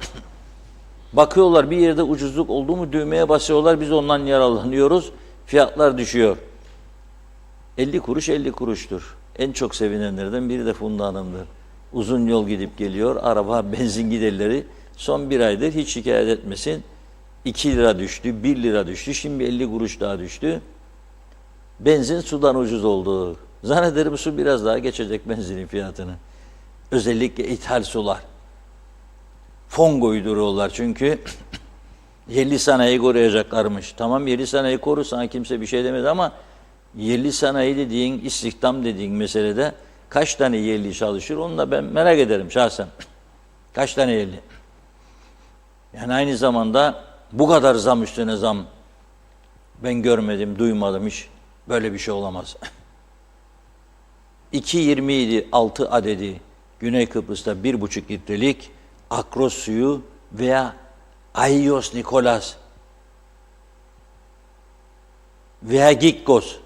bakıyorlar bir yerde ucuzluk oldu mu düğmeye basıyorlar. Biz ondan yararlanıyoruz. Fiyatlar düşüyor. 50 kuruş 50 kuruştur. En çok sevinenlerden biri de Funda Hanım'dır. Uzun yol gidip geliyor. Araba benzin giderleri son bir aydır hiç şikayet etmesin. 2 lira düştü, 1 lira düştü. Şimdi 50 kuruş daha düştü. Benzin sudan ucuz oldu. Zannederim su biraz daha geçecek benzinin fiyatını. Özellikle ithal sular. Fon koyduruyorlar çünkü yerli sanayi koruyacaklarmış. Tamam yerli sanayi koru, sana kimse bir şey demedi ama yerli sanayi dediğin, istihdam dediğin meselede kaç tane yerli çalışır onu da ben merak ederim şahsen. Kaç tane yerli? Yani aynı zamanda bu kadar zam üstüne zam ben görmedim, duymadım hiç. Böyle bir şey olamaz. 2.27 6 adedi Güney Kıbrıs'ta 1,5 litrelik Akros suyu veya Aios Nikolas veya Gikkos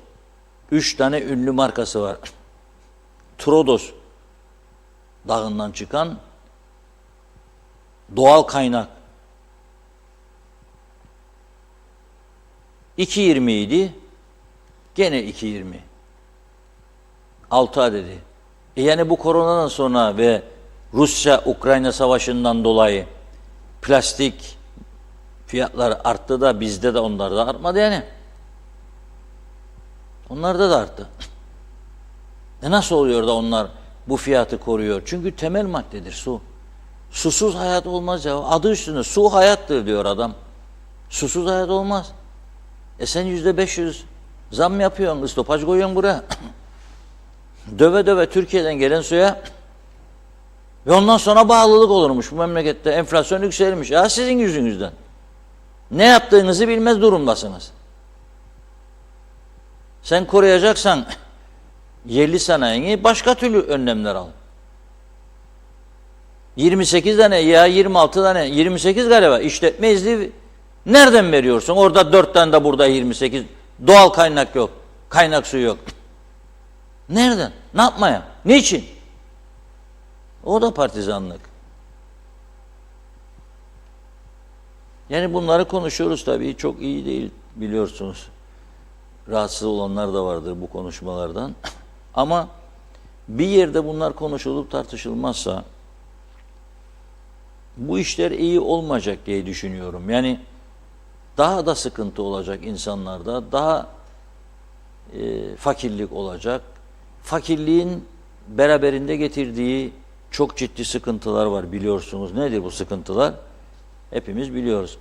3 tane ünlü markası var. Trodos dağından çıkan doğal kaynak. 2.27 gene 2.20 6 adedi. Yani bu koronadan sonra ve Rusya-Ukrayna savaşından dolayı plastik fiyatlar arttı da bizde de onlar da artmadı yani. Onlarda da arttı. Nasıl oluyor da onlar bu fiyatı koruyor? Çünkü temel maddedir su. Susuz hayat olmaz ya. Adı üstünde su hayattır diyor adam. Susuz hayat olmaz. Sen %500 zam yapıyorsun, stopaj koyuyorsun buraya. Döve döve Türkiye'den gelen suya ve ondan sonra bağlılık olurmuş bu memlekette. Enflasyon yükselmiş. Ya sizin yüzünüzden. Ne yaptığınızı bilmez durumdasınız. Sen koruyacaksan yerli sanayini başka türlü önlemler al. 28 tane ya 26 tane 28 galiba işletme izni nereden veriyorsun? Orada 4 tane de burada 28. Doğal kaynak yok. Kaynak suyu yok. Nereden? Ne yapmaya? Niçin? O da partizanlık. Yani bunları konuşuyoruz tabii. Çok iyi değil biliyorsunuz. Rahatsız olanlar da vardır bu konuşmalardan. Ama bir yerde bunlar konuşulup tartışılmazsa bu işler iyi olmayacak diye düşünüyorum. Yani daha da sıkıntı olacak insanlarda, daha fakirlik olacak. Fakirliğin beraberinde getirdiği çok ciddi sıkıntılar var biliyorsunuz. Nedir bu sıkıntılar? Hepimiz biliyoruz.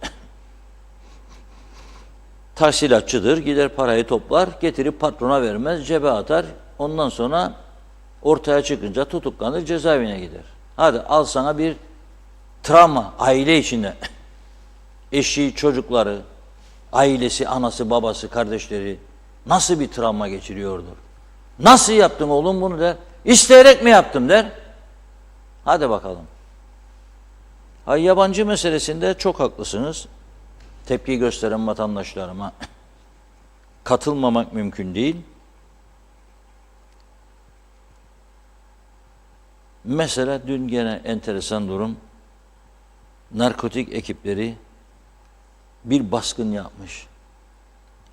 Tahsilatçıdır, gider parayı toplar, getirip patrona vermez, cebe atar. Ondan sonra Ortaya çıkınca tutuklanır, cezaevine gider. Hadi al sana bir travma aile içinde. Eşi, çocukları, ailesi, anası, babası, kardeşleri nasıl bir travma geçiriyordur? Nasıl yaptın oğlum bunu der. İsteyerek mi yaptım der. Hadi bakalım. Ha, yabancı meselesinde çok haklısınız. Tepki gösteren vatandaşlarıma katılmamak mümkün değil. Mesela dün gene enteresan durum. Narkotik ekipleri bir baskın yapmış.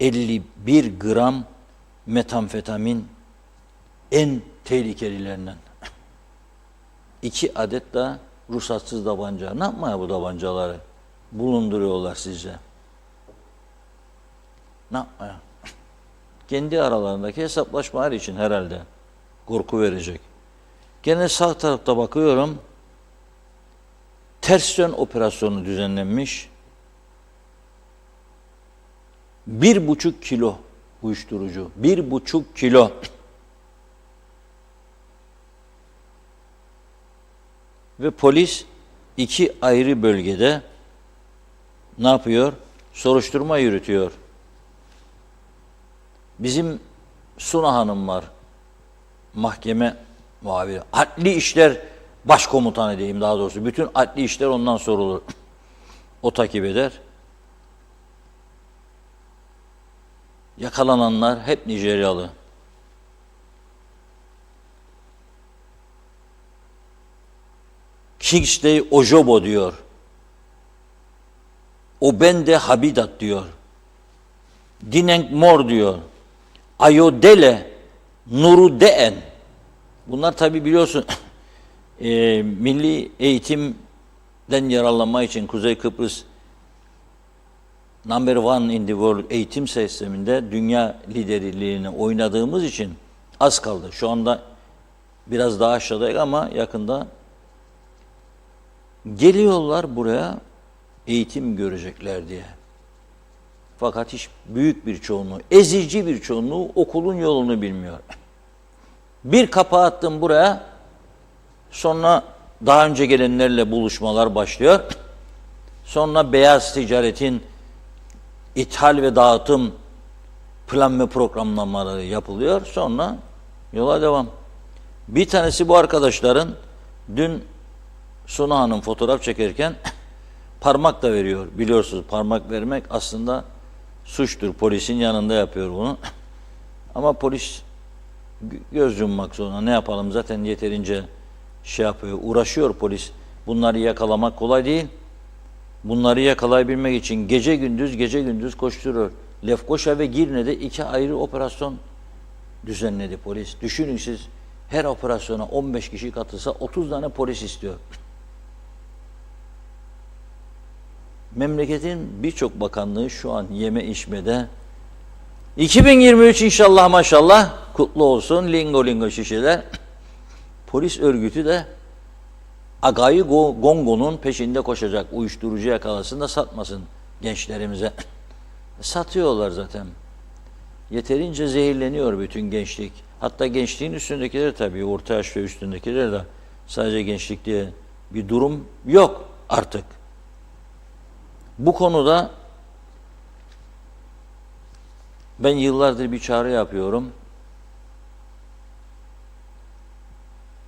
51 gram metamfetamin, en tehlikelilerinden. 2 adet de ruhsatsız tabanca. Ne yapmaya bu tabancaları bulunduruyorlar sizce? Ne yapmaya? Kendi aralarındaki hesaplaşmalar için herhalde korku verecek. Gene sağ tarafta bakıyorum. Ters yön operasyonu düzenlenmiş. 1,5 kilo uyuşturucu. 1,5 kilo. Ve polis 2 ayrı bölgede ne yapıyor? Soruşturma yürütüyor. Bizim Suna Hanım var. Mahkeme muhabiri. Adli işler başkomutanı diyeyim daha doğrusu. Bütün adli işler ondan sorulur. O takip eder. Yakalananlar hep Nijeryalı. Kingsley Ojobo diyor. Obende Habidat diyor. Dinenk Mor diyor. Ayodele Nurudeen. Bunlar tabi biliyorsun milli eğitimden yararlanma için Kuzey Kıbrıs number one in the world eğitim sisteminde dünya liderliğini oynadığımız için az kaldı. Şu anda biraz daha aşağıdayız ama yakında geliyorlar buraya eğitim görecekler diye. Fakat hiç büyük bir çoğunluğu, ezici bir çoğunluğu okulun yolunu bilmiyor. Bir kapağı attım buraya, sonra daha önce gelenlerle buluşmalar başlıyor. Sonra beyaz ticaretin ithal ve dağıtım plan ve programlamaları yapılıyor. Sonra yola devam. Bir tanesi bu arkadaşların dün Suna Hanım fotoğraf çekerken parmak da veriyor. Biliyorsunuz parmak vermek aslında suçtur. Polisin yanında yapıyor bunu. Ama polis göz yummak zorunda. Ne yapalım zaten yeterince şey yapıyor. Uğraşıyor polis. Bunları yakalamak kolay değil. Bunları yakalayabilmek için gece gündüz koşturuyor. Lefkoşa ve Girne'de 2 ayrı operasyon düzenledi polis. Düşünün siz her operasyona 15 kişi katılsa 30 tane polis istiyor. Memleketin birçok bakanlığı şu an yeme içmede. 2023 inşallah maşallah kutlu olsun. Lingo şişeler. Polis örgütü de Agayı Gongo'nun peşinde koşacak. Uyuşturucu yakalasın da satmasın gençlerimize. Satıyorlar zaten. Yeterince zehirleniyor bütün gençlik. Hatta gençliğin üstündekiler tabii, orta yaş ve üstündekiler de sadece gençlik diye bir durum yok artık. Bu konuda ben yıllardır bir çağrı yapıyorum.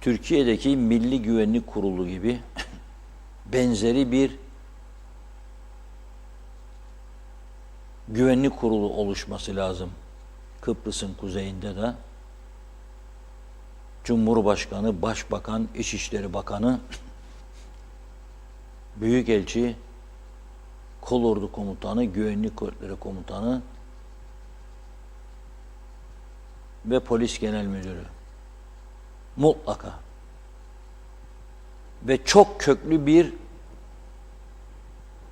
Türkiye'deki Milli Güvenlik Kurulu gibi benzeri bir güvenlik kurulu oluşması lazım. Kıbrıs'ın kuzeyinde de Cumhurbaşkanı, Başbakan, İçişleri Bakanı, Büyükelçi, Kolordu Komutanı, Güvenlik Kuvvetleri Komutanı ve Polis Genel Müdürü. Mutlaka. Ve çok köklü bir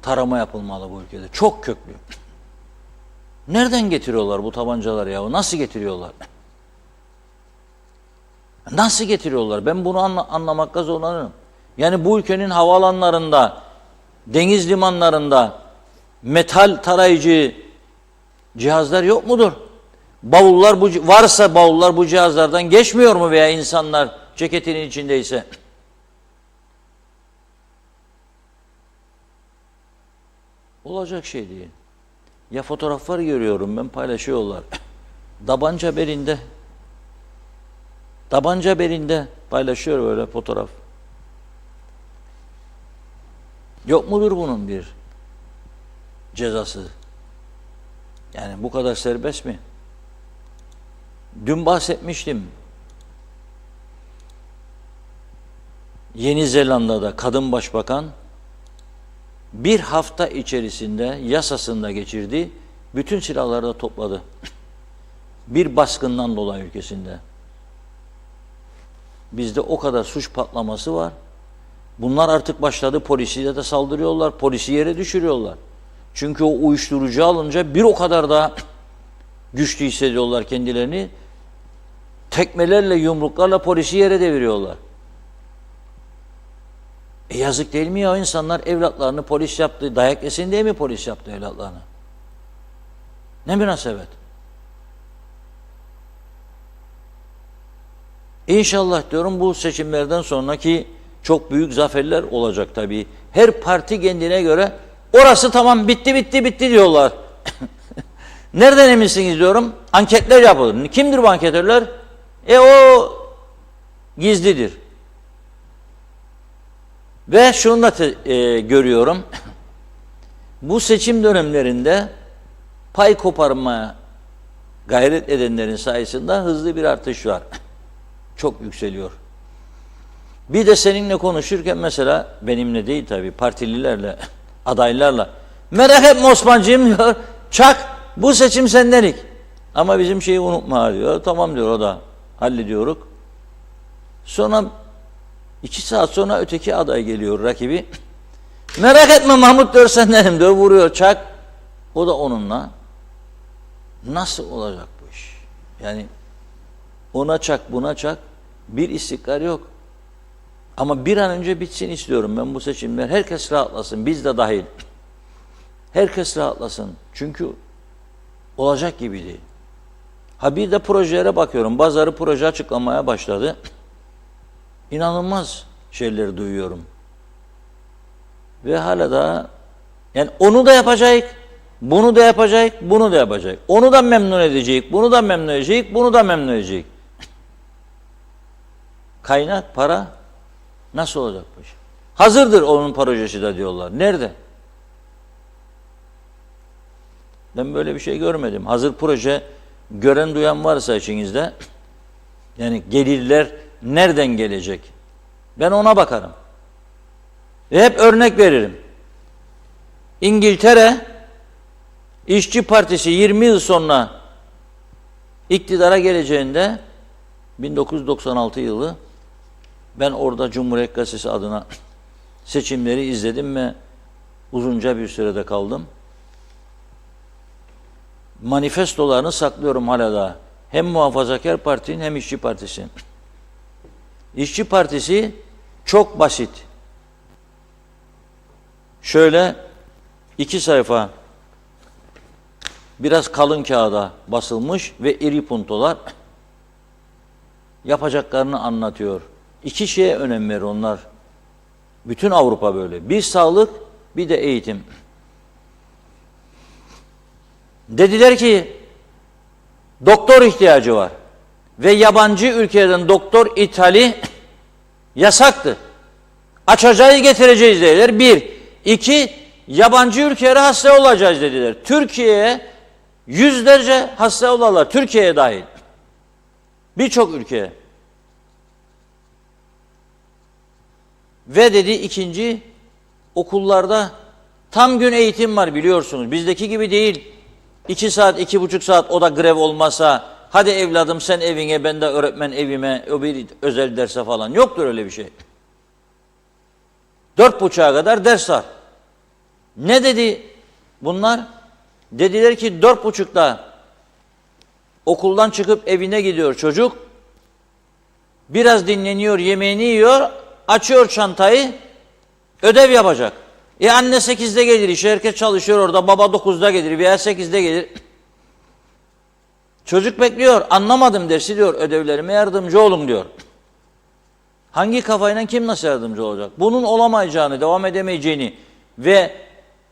tarama yapılmalı bu ülkede. Çok köklü. Nereden getiriyorlar bu tabancaları ya? Nasıl getiriyorlar? Nasıl getiriyorlar? Ben bunu anlamakta zorlanıyorum. Yani bu ülkenin havaalanlarında, deniz limanlarında metal tarayıcı cihazlar yok mudur? Bavullar varsa bavullar bu cihazlardan geçmiyor mu veya insanlar ceketinin içindeyse? Olacak şey değil. Ya fotoğraflar görüyorum ben, paylaşıyorlar. Tabanca belinde paylaşıyor böyle fotoğraf. Yok mudur bunun bir cezası? Yani bu kadar serbest mi? Dün bahsetmiştim. Yeni Zelanda'da kadın başbakan bir hafta içerisinde yasasında geçirdi, bütün silahları da topladı. Bir baskından dolayı ülkesinde. Bizde o kadar suç patlaması var. Bunlar artık başladı, polisiye de saldırıyorlar, polisi yere düşürüyorlar. Çünkü o uyuşturucu alınca bir o kadar daha güçlü hissediyorlar kendilerini. Tekmelerle, yumruklarla polisi yere deviriyorlar. Yazık değil mi ya, insanlar evlatlarını polis yaptı, dayak yesin diye mi polis yaptı evlatlarını? Ne münasebet. İnşallah diyorum bu seçimlerden sonraki çok büyük zaferler olacak tabii. Her parti kendine göre orası tamam bitti diyorlar. Nereden eminsiniz diyorum. Anketler yapılır. Kimdir bu anketörler? O gizlidir. Ve şunu da görüyorum. Bu seçim dönemlerinde pay koparmaya gayret edenlerin sayısında hızlı bir artış var. Çok yükseliyor. Bir de seninle konuşurken mesela, benimle değil tabii, partililerle, adaylarla, merak etme Osman'cığım diyor, çak bu seçim sendenik. Ama bizim şeyi unutma diyor. Tamam diyor, o da hallediyoruz. Sonra 2 saat sonra öteki aday geliyor, rakibi. Merak etme Mahmut diyor, sendenim diyor, vuruyor çak. O da onunla. Nasıl olacak bu iş? Yani ona çak buna çak, bir istikrar yok. Ama bir an önce bitsin istiyorum ben bu seçimler. Herkes rahatlasın, biz de dahil. Herkes rahatlasın. Çünkü olacak gibi değil. Ha bir de projelere bakıyorum. Bazıları proje açıklamaya başladı. İnanılmaz şeyleri duyuyorum. Ve hala da yani onu da yapacak, bunu da yapacak, bunu da yapacak. Onu da memnun edecek, bunu da memnun edecek, bunu da memnun edecek. Kaynak, para nasıl olacak bu iş? Hazırdır onun projesi de diyorlar. Nerede? Ben böyle bir şey görmedim. Hazır proje gören duyan varsa içinizde, yani gelirler nereden gelecek? Ben ona bakarım. Ve hep örnek veririm. İngiltere İşçi Partisi 20 yıl sonra iktidara geleceğinde 1996 yılı ben orada Cumhuriyet Gazetesi adına seçimleri izledim ve uzunca bir sürede kaldım. Manifestolarını saklıyorum hala da. Hem Muhafazakar Parti'nin hem İşçi Partisi'nin. İşçi Partisi çok basit. Şöyle 2 sayfa biraz kalın kağıda basılmış ve iri puntolar yapacaklarını anlatıyor. 2 şeye önem verir onlar. Bütün Avrupa böyle. Bir sağlık, bir de eğitim. Dediler ki doktor ihtiyacı var. Ve yabancı ülkeden doktor ithali yasaktı. Açacağız getireceğiz dediler. 1. 2. Yabancı ülkelere hasta olacağız dediler. Türkiye'ye yüzlerce hasta olarlar. Türkiye'ye dahil. Birçok ülkeye. Ve dedi 2. Okullarda tam gün eğitim var biliyorsunuz. Bizdeki gibi değil. 2 saat, 2,5 saat o da grev olmasa, hadi evladım sen evine, ben de öğretmen evime, o bir özel derse falan. Yoktur öyle bir şey. 4.30'a kadar ders var. Ne dedi bunlar? Dediler ki 4.30'da okuldan çıkıp evine gidiyor çocuk. Biraz dinleniyor, yemeğini yiyor, açıyor çantayı, ödev yapacak. Anne 8'de gelir işe, herkes çalışıyor orada, baba 9'da gelir veya 8'de gelir. Çocuk bekliyor. Anlamadım dersi diyor. Ödevlerime yardımcı olun diyor. Hangi kafayla kim nasıl yardımcı olacak? Bunun olamayacağını, devam edemeyeceğini ve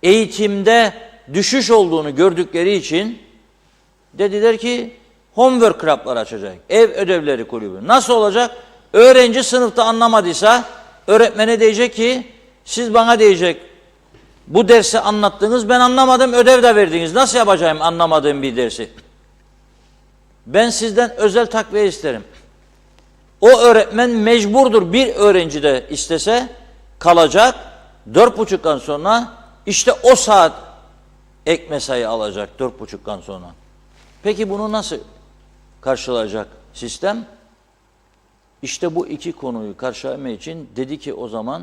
eğitimde düşüş olduğunu gördükleri için dediler ki homework club'lar açacak. Ev ödevleri kulübü. Nasıl olacak? Öğrenci sınıfta anlamadıysa öğretmene diyecek ki siz bana diyecek bu dersi anlattınız ben anlamadım ödev de verdiniz. Nasıl yapacağım anlamadığım bir dersi? Ben sizden özel takviye isterim. O öğretmen mecburdur bir öğrenci de istese kalacak 4.30'dan sonra işte o saat ek mesai alacak 4.30'dan sonra. Peki bunu nasıl karşılayacak sistem? İşte bu iki konuyu karşılamak için dedi ki o zaman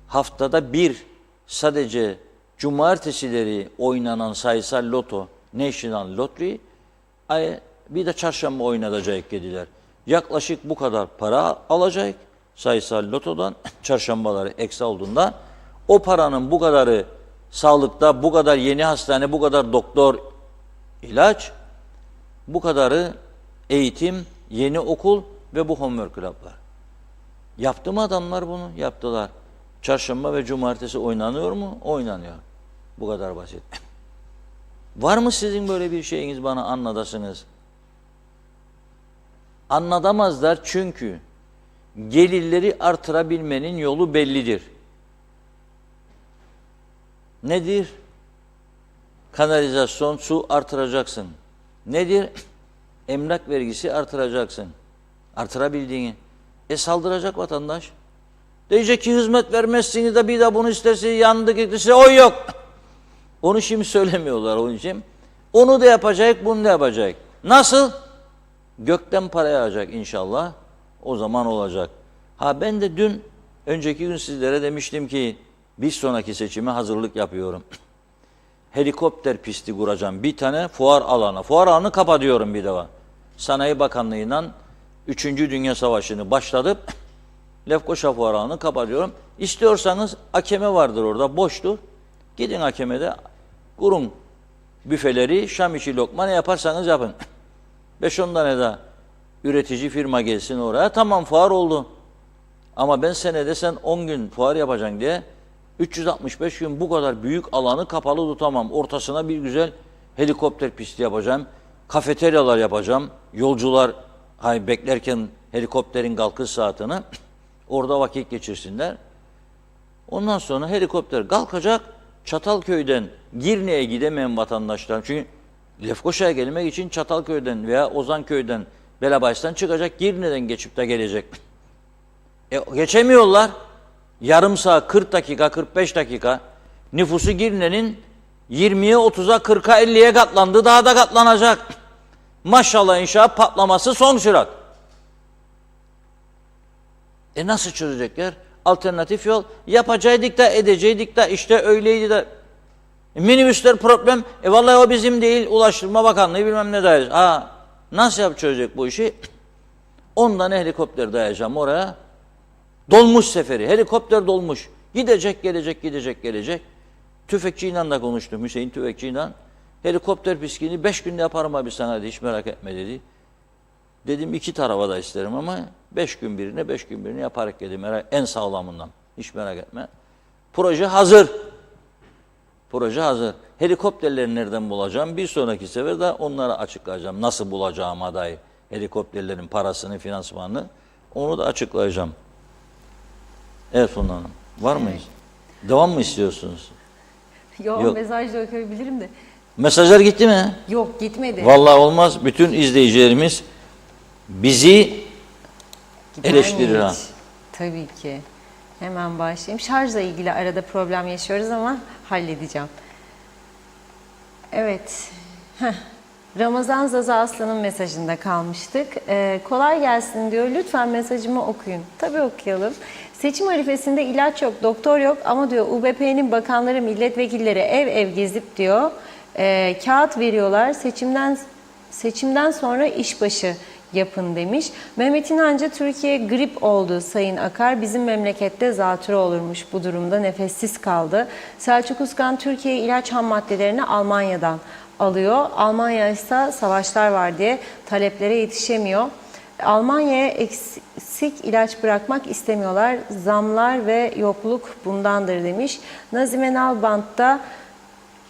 haftada bir sadece cumartesileri oynanan sayısal loto, National Lottery, bir de çarşamba oynatacak dediler. Yaklaşık bu kadar para alacak sayısal lotodan, çarşambaları eksi olduğunda o paranın bu kadarı sağlıkta, bu kadar yeni hastane, bu kadar doktor, ilaç, bu kadarı eğitim, yeni okul ve bu homework club'lar. Yaptı mı adamlar bunu? Yaptılar. Çarşamba ve cumartesi oynanıyor mu? Oynanıyor. Bu kadar basit. Var mı sizin böyle bir şeyiniz bana anlatasınız? Anlatamazlar çünkü gelirleri artırabilmenin yolu bellidir. Nedir? Kanalizasyon, su artıracaksın. Nedir? Emlak vergisi artıracaksın. Artırabildiğini. Saldıracak vatandaş. Diyecek ki hizmet vermezsiniz de bir de bunu isterse yandık gittiyse o yok. Onu şimdi söylemiyorlar onun için. Onu da yapacak, bunu da yapacak. Nasıl? Gökten para yağacak inşallah. O zaman olacak. Ben de dün, önceki gün sizlere demiştim ki bir sonraki seçime hazırlık yapıyorum. Helikopter pisti kuracağım. Bir tane fuar alanı. Fuar alanı kapatıyorum bir defa. Sanayi Bakanlığı'yla 3. Dünya Savaşı'nı başlatıp Lefkoşa fuar alanı kapatıyorum. İstiyorsanız AKM vardır orada, boştur. Gidin AKM'de kurun büfeleri, Şam içi lokma ne yaparsanız yapın. 5-10 tane de üretici firma gelsin oraya. Tamam fuar oldu. Ama ben senede sen 10 gün fuar yapacaksın diye 365 gün bu kadar büyük alanı kapalı tutamam. Ortasına bir güzel helikopter pisti yapacağım. Kafeteryalar yapacağım. Yolcular beklerken helikopterin kalkış saatini orada vakit geçirsinler. Ondan sonra helikopter kalkacak. Çatalköy'den Girne'ye gidemeyen vatandaşlar. Çünkü Lefkoşa'ya gelmek için Çatalköy'den veya Ozanköy'den, Belabaş'tan çıkacak. Girne'den geçip de gelecek. Geçemiyorlar. Yarım saat, 40 dakika, 45 dakika. Nüfusu Girne'nin 20'ye, 30'a, 40'a, 50'ye katlandı. Daha da katlanacak. Maşallah inşaat patlaması son sürat. Nasıl çözecekler? Alternatif yol. Yapacaktık da edecektik de işte öyleydi de. Minibüsler problem. Vallahi o bizim değil. Ulaştırma Bakanlığı bilmem ne dayayacak. Nasıl çözecek bu işi? 10 tane helikopter dayayacağım oraya. Dolmuş seferi. Helikopter dolmuş. Gidecek gelecek, gidecek gelecek. Tüfekçiyle de konuştum. Hüseyin Tüfekçiyle. Helikopter piskini 5 günde yaparım abi sana dedi. Hiç merak etme dedi. Dedim 2 tarafa da isterim ama 5 gün birine 5 gün birine yaparak dedim. En sağlamından. Hiç merak etme. Proje hazır. Proje hazır. Helikopterleri nereden bulacağım? Bir sonraki sefer de onlara açıklayacağım. Nasıl bulacağıma dair helikopterlerin parasını, finansmanını onu da açıklayacağım. Evet Funda Hanım. Var mıyız? Devam mı istiyorsunuz? Yok. Mesajla okuyabilirim de. Mesajlar gitti mi? Yok gitmedi. Vallahi olmaz. Bütün izleyicilerimiz bizi Gider eleştirir mi ha. hiç? Tabii ki. Hemen başlayayım. Şarjla ilgili arada problem yaşıyoruz ama halledeceğim. Evet. Ramazan Zaza Aslan'ın mesajında kalmıştık. Kolay gelsin diyor. Lütfen mesajımı okuyun. Tabii okuyalım. Seçim arifesinde ilaç yok, doktor yok ama diyor UBP'nin bakanları, milletvekilleri ev ev gezip diyor kağıt veriyorlar. Seçimden sonra işbaşı yapın demiş. Mehmet İnancı Türkiye grip oldu Sayın Akar. Bizim memlekette zatürre olurmuş bu durumda nefessiz kaldı. Selçuk Uskan Türkiye ilaç ham maddelerini Almanya'dan alıyor. Almanya ise savaşlar var diye taleplere yetişemiyor. Almanya'ya eksik ilaç bırakmak istemiyorlar. Zamlar ve yokluk bundandır demiş. Nazime Nalbant da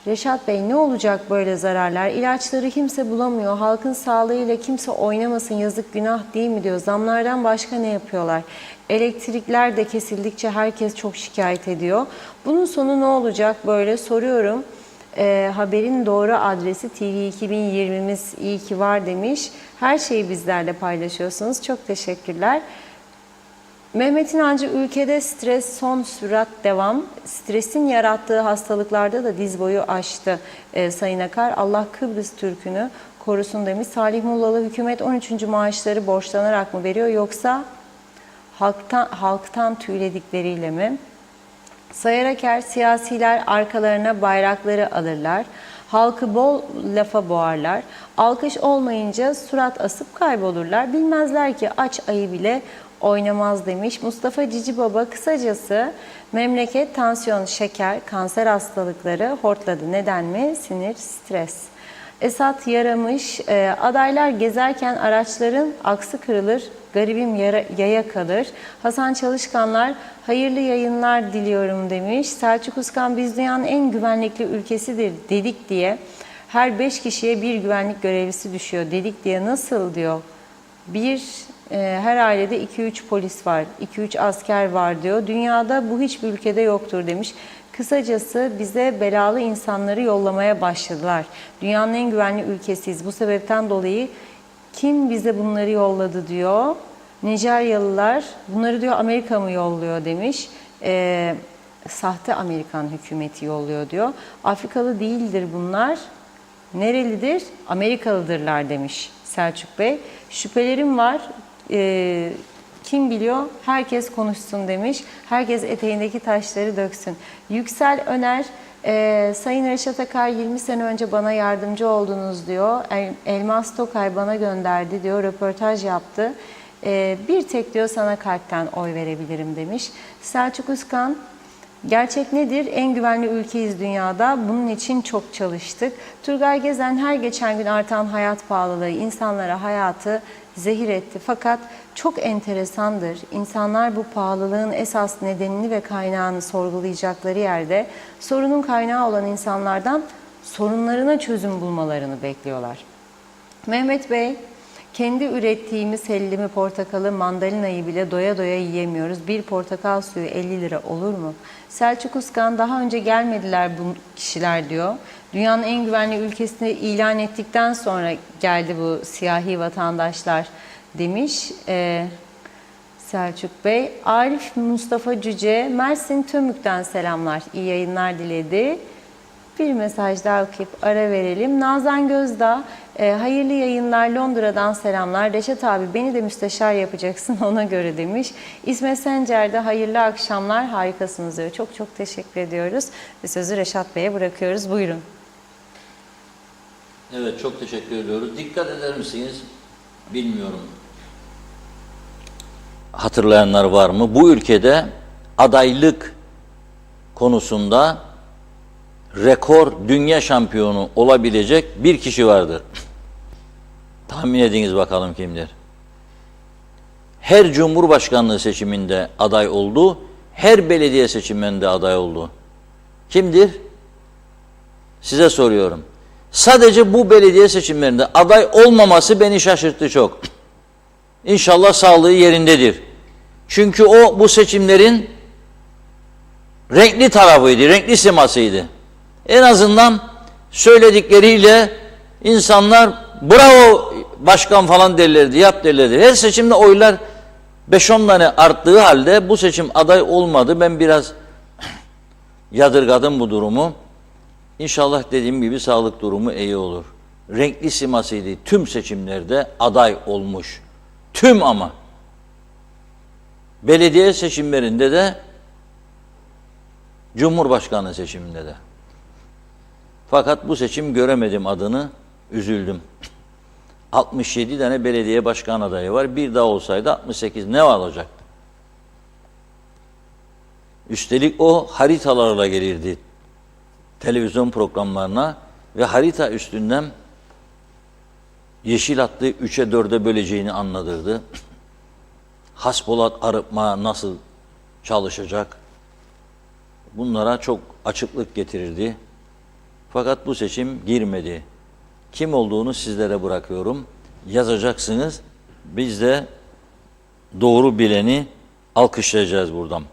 Reşat Bey ne olacak böyle zararlar? İlaçları kimse bulamıyor. Halkın sağlığıyla kimse oynamasın, yazık günah değil mi diyor. Zamlardan başka ne yapıyorlar? Elektrikler de kesildikçe herkes çok şikayet ediyor. Bunun sonu ne olacak böyle soruyorum. Haberin doğru adresi TV2020'miz iyi ki var demiş. Her şeyi bizlerle paylaşıyorsunuz. Çok teşekkürler. Mehmet İnancı, ülkede stres son sürat devam. Stresin yarattığı hastalıklarda da diz boyu aştı Sayın Akar. Allah Kıbrıs Türk'ünü korusun demiş. Salih Mullalı, hükümet 13. maaşları borçlanarak mı veriyor yoksa halktan tüyledikleriyle mi? Sayar Aker, siyasiler arkalarına bayrakları alırlar. Halkı bol lafa boğarlar. Alkış olmayınca surat asıp kaybolurlar. Bilmezler ki aç ayı bile oynamaz demiş. Mustafa Cici Baba, kısacası memleket tansiyon, şeker, kanser hastalıkları hortladı. Neden mi? Sinir, stres. Esat Yaramış, adaylar gezerken araçların aksı kırılır, garibim yaya kalır. Hasan Çalışkanlar, hayırlı yayınlar diliyorum demiş. Selçuk Uskan, biz dünyanın en güvenlikli ülkesidir dedik diye her 5 kişiye bir güvenlik görevlisi düşüyor dedik diye nasıl diyor. Her ailede 2-3 polis var, 2-3 asker var diyor. Dünyada bu hiçbir ülkede yoktur demiş. Kısacası bize belalı insanları yollamaya başladılar. Dünyanın en güvenli ülkesiyiz. Bu sebepten dolayı kim bize bunları yolladı diyor. Nijeryalılar bunları diyor Amerika mı yolluyor demiş. Sahte Amerikan hükümeti yolluyor diyor. Afrikalı değildir bunlar. Nerelidir? Amerikalıdırlar demiş Selçuk Bey. Şüphelerim var. Kim biliyor? Herkes konuşsun demiş. Herkes eteğindeki taşları döksün. Yüksel Öner, Sayın Reşat Akar 20 sene önce bana yardımcı oldunuz diyor. Elmas Tokay bana gönderdi diyor. Röportaj yaptı. Bir tek diyor sana kalpten oy verebilirim demiş. Selçuk Uskan, gerçek nedir? En güvenli ülkeyiz dünyada. Bunun için çok çalıştık. Turgay Gezen, her geçen gün artan hayat pahalılığı insanlara hayatı zehir etti. Fakat çok enteresandır. İnsanlar bu pahalılığın esas nedenini ve kaynağını sorgulayacakları yerde sorunun kaynağı olan insanlardan sorunlarına çözüm bulmalarını bekliyorlar. Mehmet Bey, kendi ürettiğimiz hellimi, portakalı, mandalinayı bile doya doya yiyemiyoruz. Bir portakal suyu 50 lira olur mu? Selçuk Uskan, daha önce gelmediler bu kişiler diyor. Dünyanın en güvenli ülkesini ilan ettikten sonra geldi bu siyahi vatandaşlar demiş Selçuk Bey. Arif Mustafa Cüce, Mersin Tömük'ten selamlar, iyi yayınlar diledi. Bir mesaj daha okuyup ara verelim. Nazan Gözdağ, hayırlı yayınlar, Londra'dan selamlar. Reşat abi, beni de müsteşar yapacaksın ona göre demiş. İsmet Sencer de hayırlı akşamlar, harikasınız diyor. Çok çok teşekkür ediyoruz. Ve sözü Reşat Bey'e bırakıyoruz. Buyurun. Evet, çok teşekkür ediyoruz. Dikkat eder misiniz? Bilmiyorum. Hatırlayanlar var mı? Bu ülkede adaylık konusunda rekor dünya şampiyonu olabilecek bir kişi vardır. Tahmin ediniz bakalım kimdir? Her Cumhurbaşkanlığı seçiminde aday oldu, her belediye seçiminde aday oldu. Kimdir? Size soruyorum. Sadece bu belediye seçimlerinde aday olmaması beni şaşırttı çok. İnşallah sağlığı yerindedir. Çünkü o bu seçimlerin renkli tarafıydı, renkli simasıydı. En azından söyledikleriyle insanlar bravo başkan falan derlerdi, yap derlerdi. Her seçimde oylar 5-10 tane arttığı halde bu seçim aday olmadı. Ben biraz yadırgadım bu durumu. İnşallah dediğim gibi sağlık durumu iyi olur. Renkli simasıydı. Tüm seçimlerde aday olmuş. Tüm ama. Belediye seçimlerinde de Cumhurbaşkanı seçiminde de. Fakat bu seçim göremedim adını, üzüldüm. 67 tane belediye başkan adayı var. Bir daha olsaydı 68 ne olacaktı? Üstelik o haritalarla gelirdi televizyon programlarına. ve harita üstünden yeşil hattı 3'e 4'e böleceğini anladırdı. Haspolat arıtma nasıl çalışacak? Bunlara çok açıklık getirirdi. Fakat bu seçim girmedi. Kim olduğunu sizlere bırakıyorum. Yazacaksınız. Biz de doğru bileni alkışlayacağız buradan.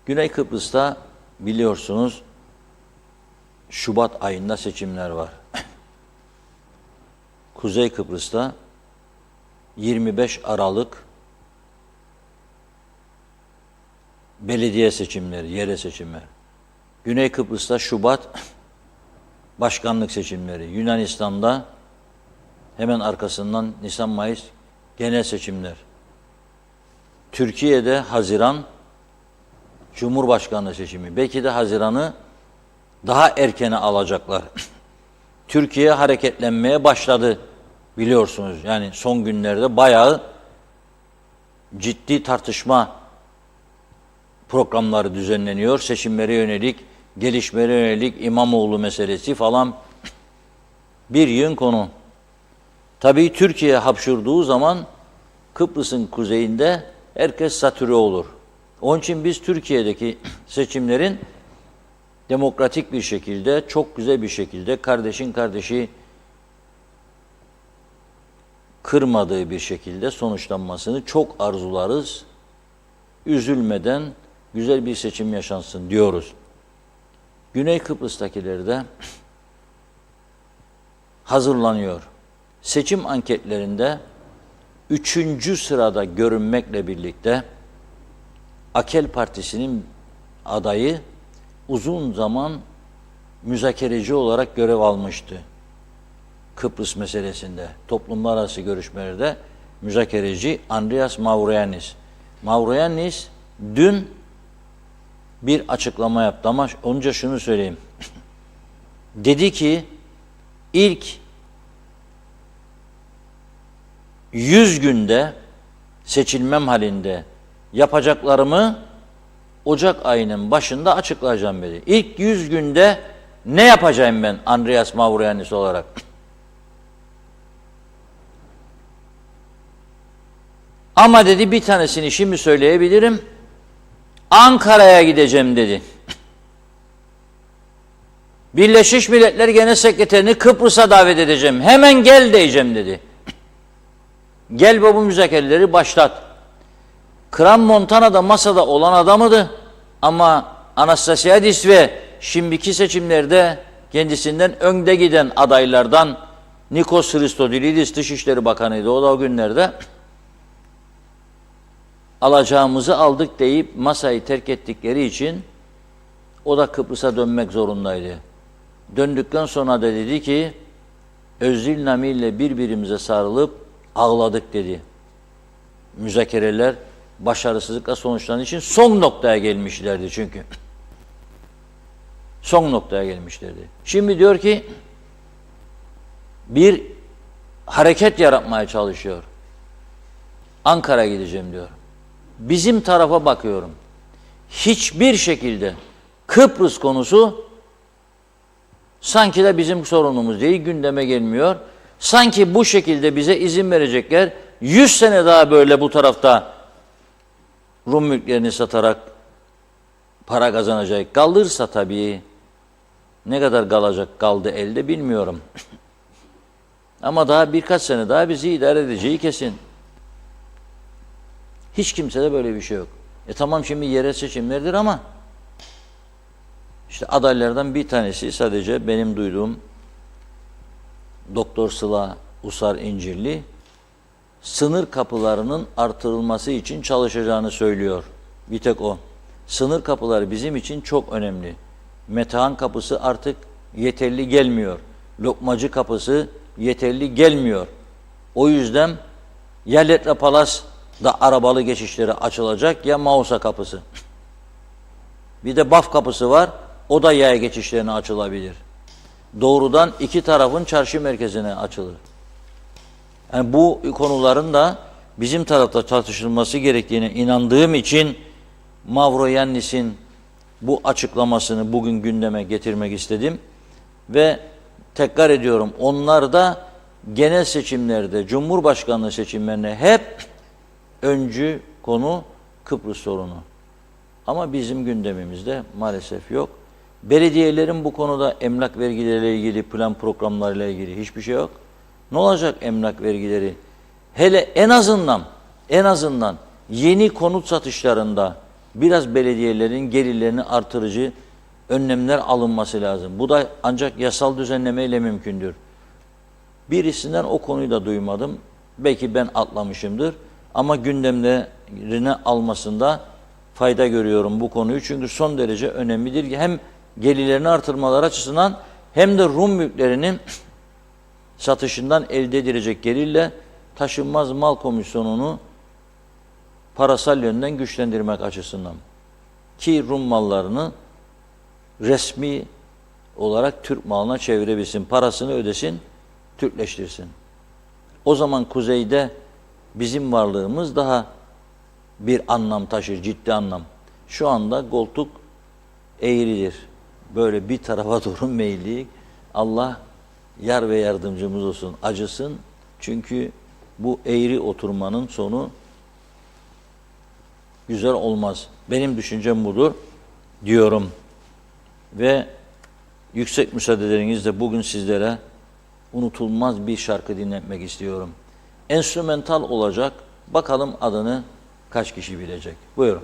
Güney Kıbrıs'ta biliyorsunuz Şubat ayında seçimler var. Kuzey Kıbrıs'ta 25 Aralık belediye seçimleri, yerel seçimler. Güney Kıbrıs'ta Şubat başkanlık seçimleri. Yunanistan'da hemen arkasından Nisan-Mayıs genel seçimler. Türkiye'de Haziran Cumhurbaşkanlığı seçimi. Belki de Haziran'ı daha erkene alacaklar. Türkiye hareketlenmeye başladı biliyorsunuz. Yani son günlerde bayağı ciddi tartışma programları düzenleniyor. Seçimlere yönelik, gelişmelere yönelik İmamoğlu meselesi falan bir yığın konu. Tabii Türkiye hapşurduğu zaman Kıbrıs'ın kuzeyinde herkes satüre olur. Onun için biz Türkiye'deki seçimlerin demokratik bir şekilde, çok güzel bir şekilde, kardeşin kardeşi kırmadığı bir şekilde sonuçlanmasını çok arzularız. Üzülmeden güzel bir seçim yaşansın diyoruz. Güney Kıbrıs'takileri de hazırlanıyor. Seçim anketlerinde 3. sırada görünmekle birlikte Akel Partisi'nin adayı uzun zaman müzakereci olarak görev almıştı. Kıbrıs meselesinde, toplumlar arası görüşmelerde müzakereci Andreas Mavroyiannis. Mavroyiannis dün bir açıklama yaptı ama önce şunu söyleyeyim. Dedi ki ilk 100 günde seçilmem halinde yapacaklarımı Ocak ayının başında açıklayacağım dedi. İlk 100 günde ne yapacağım ben Andreas Mavroyiannis olarak? Ama dedi bir tanesini şimdi söyleyebilirim. Ankara'ya gideceğim dedi. Birleşmiş Milletler Genel Sekreterini Kıbrıs'a davet edeceğim. Hemen gel diyeceğim dedi. Gel bu müzakereleri başlat. Kram Montana'da masada olan adamıydı. Ama Anastasiadis ve şimdiki seçimlerde kendisinden önde giden adaylardan Nikos Christodoulidis Dışişleri Bakanı'ydı. O da o günlerde alacağımızı aldık deyip masayı terk ettikleri için o da Kıbrıs'a dönmek zorundaydı. Döndükten sonra da dedi ki Özil Nami ile birbirimize sarılıp ağladık dedi. Müzakereler başarısızlıkla sonuçlandığı için son noktaya gelmişlerdi çünkü. Son noktaya gelmişlerdi. Şimdi diyor ki bir hareket yaratmaya çalışıyor. Ankara'ya gideceğim diyor. Bizim tarafa bakıyorum. Hiçbir şekilde Kıbrıs konusu sanki de bizim sorunumuz değil, gündeme gelmiyor. Sanki bu şekilde bize izin verecekler. 100 sene daha böyle bu tarafta Rum mülklerini satarak para kazanacak. Kalırsa tabii ne kadar kaldı elde bilmiyorum. Ama daha birkaç sene daha bizi idare edeceği kesin. Hiç kimsede böyle bir şey yok. Tamam şimdi yerel seçimlerdir ama işte adaylardan bir tanesi sadece benim duyduğum Doktor Sıla Usar İncirli sınır kapılarının artırılması için çalışacağını söylüyor. Bir tek o. Sınır kapıları bizim için çok önemli. Metehan kapısı artık yeterli gelmiyor. Lokmacı kapısı yeterli gelmiyor. O yüzden ya Letra Palas da arabalı geçişleri açılacak ya Mausa kapısı. Bir de Baf kapısı var. O da yaya geçişlerine açılabilir. Doğrudan iki tarafın çarşı merkezine açılır. Yani bu konuların da bizim tarafta tartışılması gerektiğine inandığım için Mavroyiannis'in bu açıklamasını bugün gündeme getirmek istedim. Ve tekrar ediyorum, onlar da genel seçimlerde, Cumhurbaşkanlığı seçimlerine hep öncü konu Kıbrıs sorunu. Ama bizim gündemimizde maalesef yok. Belediyelerin bu konuda emlak vergileriyle ilgili, plan programlarıyla ilgili hiçbir şey yok. Ne olacak emlak vergileri? Hele en azından yeni konut satışlarında biraz belediyelerin gelirlerini artırıcı önlemler alınması lazım. Bu da ancak yasal düzenlemeyle mümkündür. Birisinden o konuyu da duymadım. Belki ben atlamışımdır. Ama gündemlerine almasında fayda görüyorum bu konuyu. Çünkü son derece önemlidir ki hem gelirlerini artırmaları açısından hem de Rum mülklerinin satışından elde edilecek gelirle taşınmaz mal komisyonunu parasal yönden güçlendirmek açısından. Ki Rum mallarını resmi olarak Türk malına çevirebilsin, parasını ödesin, Türkleştirsin. O zaman kuzeyde bizim varlığımız daha bir anlam taşır, ciddi anlam. Şu anda koltuk eğridir. Böyle bir tarafa doğru meyilli. Allah yar ve yardımcımız olsun, acısın. Çünkü bu eğri oturmanın sonu güzel olmaz. Benim düşüncem budur diyorum. Ve yüksek müsaadelerinizle bugün sizlere unutulmaz bir şarkı dinletmek istiyorum. Enstrümental olacak. Bakalım adını kaç kişi bilecek. Buyurun.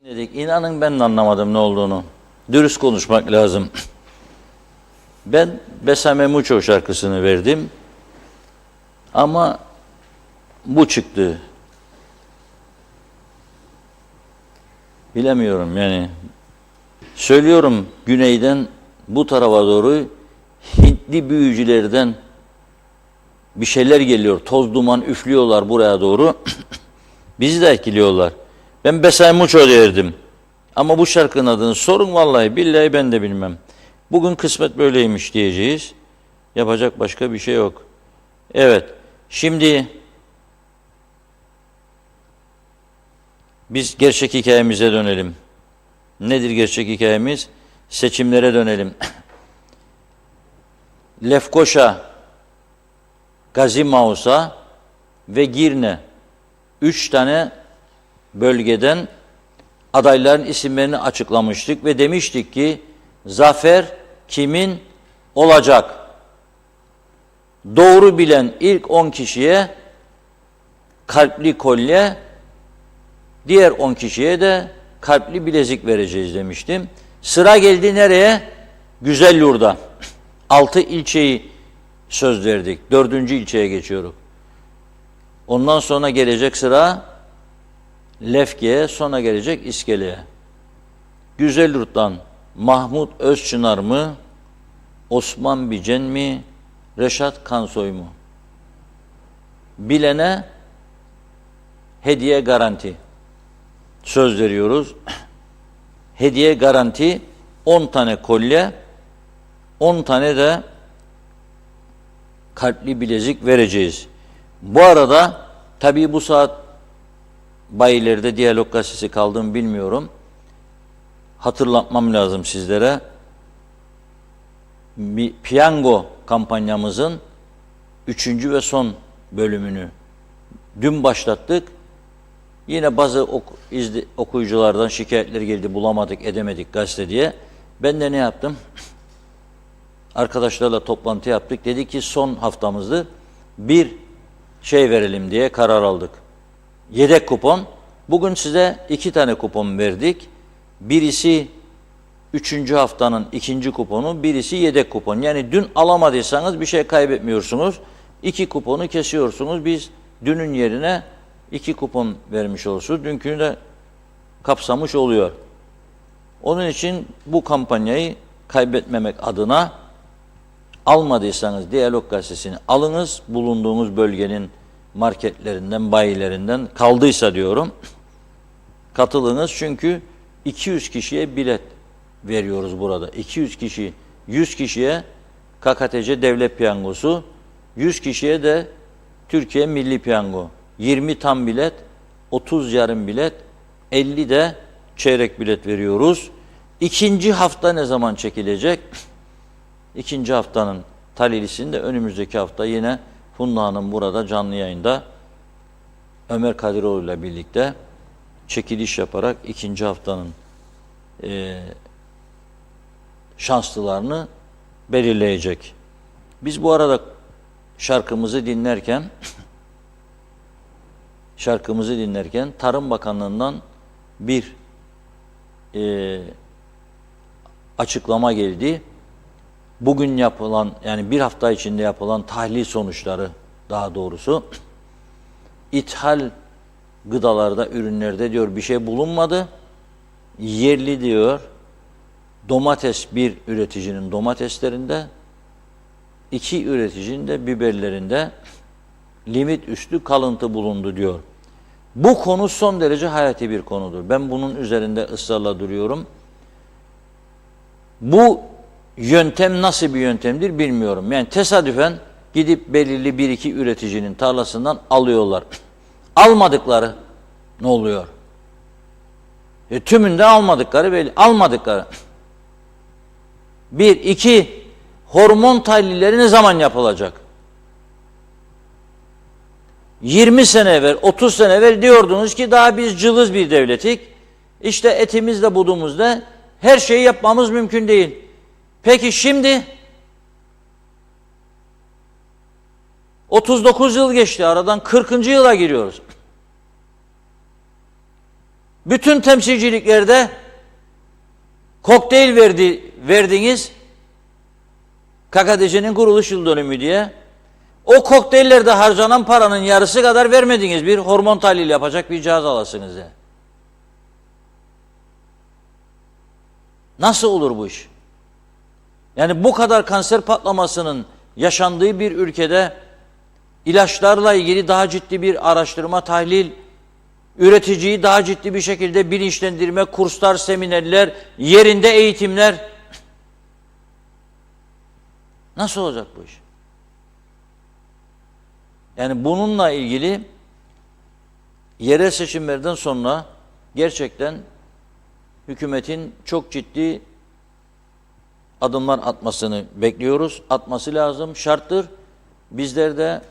Dedik. İnanın ben de anlamadım ne olduğunu. Dürüst konuşmak lazım. Ben Besame Mucho şarkısını verdim. Ama bu çıktı. Bilemiyorum yani. Söylüyorum, güneyden bu tarafa doğru Hintli büyücülerden bir şeyler geliyor. Toz duman üflüyorlar buraya doğru. Bizi de etkiliyorlar. Ben Besay Muço derdim. Ama bu şarkının adını sorun, vallahi billahi ben de bilmem. Bugün kısmet böyleymiş diyeceğiz. Yapacak başka bir şey yok. Evet, şimdi biz gerçek hikayemize dönelim. Nedir gerçek hikayemiz? Seçimlere dönelim. Lefkoşa, Gazi Mausa ve Girne 3 tane bölgeden adayların isimlerini açıklamıştık ve demiştik ki zafer kimin olacak? Doğru bilen ilk 10 kişiye kalpli kolye, diğer 10 kişiye de kalpli bilezik vereceğiz demiştim. Sıra geldi nereye? Güzelyurt'a. 6 ilçeyi söz verdik. 4. ilçeye geçiyoruz. Ondan sonra gelecek sıra Lefke'ye, sonra gelecek İskele'ye. Güzelyurt'tan Mahmut Özçınar mı, Osman Bicen mi, Reşat Kansoy mu? Bilene hediye garanti. Söz veriyoruz. Hediye garanti 10 tane kolye, 10 tane de kalpli bilezik vereceğiz. Bu arada tabii bu saat bayilerde Diyalog Gazetesi kaldığını bilmiyorum. Hatırlatmam lazım sizlere. Bir piyango kampanyamızın 3. ve son bölümünü dün başlattık. Yine bazı okuyuculardan şikayetler geldi, bulamadık, edemedik gazete diye. Ben de ne yaptım? Arkadaşlarla toplantı yaptık. Dedi ki son haftamızdı. Bir şey verelim diye karar aldık. Yedek kupon. Bugün size 2 tane kupon verdik. Birisi 3. haftanın 2. kuponu, birisi yedek kupon. Yani dün alamadıysanız bir şey kaybetmiyorsunuz. 2 kuponu kesiyorsunuz. Biz dünün yerine 2 kupon vermiş olursunuz. Dünkünü de kapsamış oluyor. Onun için bu kampanyayı kaybetmemek adına almadıysanız Diyalog Gazetesi'ni alınız. Bulunduğunuz bölgenin marketlerinden, bayilerinden kaldıysa diyorum. Katılınız çünkü 200 kişiye bilet veriyoruz burada. 200 kişi, 100 kişiye KKTC Devlet Piyangosu, 100 kişiye de Türkiye Milli Piyango. 20 tam bilet, 30 yarım bilet, 50 de çeyrek bilet veriyoruz. 2. hafta ne zaman çekilecek? 2. haftanın talihlisini de önümüzdeki hafta yine Funda Hanım burada canlı yayında Ömer Kadiroğlu ile birlikte çekiliş yaparak 2. haftanın şanslılarını belirleyecek. Biz bu arada şarkımızı dinlerken Tarım Bakanlığı'ndan bir açıklama geldi. Bugün yapılan, yani bir hafta içinde yapılan tahlil sonuçları, daha doğrusu ithal gıdalarda, ürünlerde diyor bir şey bulunmadı. Yerli diyor domates, bir üreticinin domateslerinde, 2 üreticinin de biberlerinde limit üstü kalıntı bulundu diyor. Bu konu son derece hayati bir konudur. Ben bunun üzerinde ısrarla duruyorum. Bu yöntem nasıl bir yöntemdir bilmiyorum. Yani tesadüfen gidip belirli 1-2 üreticinin tarlasından alıyorlar. Almadıkları ne oluyor? Tümünde almadıkları belli. Almadıkları. 1-2 hormon tahlilleri ne zaman yapılacak? 20 sene evvel, 30 sene evvel diyordunuz ki daha biz cılız bir devletik. İşte etimizle budumuzla her şeyi yapmamız mümkün değil. Peki şimdi 39 yıl geçti aradan, 40. yıla giriyoruz. Bütün temsilciliklerde kokteyl verdiniz KKTC'nin kuruluş yıl dönümü diye. O kokteyllerde harcanan paranın yarısı kadar vermediniz bir hormon tahlili yapacak bir cihaz alasınız diye. Nasıl olur bu iş? Yani bu kadar kanser patlamasının yaşandığı bir ülkede ilaçlarla ilgili daha ciddi bir araştırma, tahlil, üreticiyi daha ciddi bir şekilde bilinçlendirme, kurslar, seminerler, yerinde eğitimler. Nasıl olacak bu iş? Yani bununla ilgili yerel seçimlerden sonra gerçekten hükümetin çok ciddi adımlar atmasını bekliyoruz. Atması lazım, şarttır. Bizler de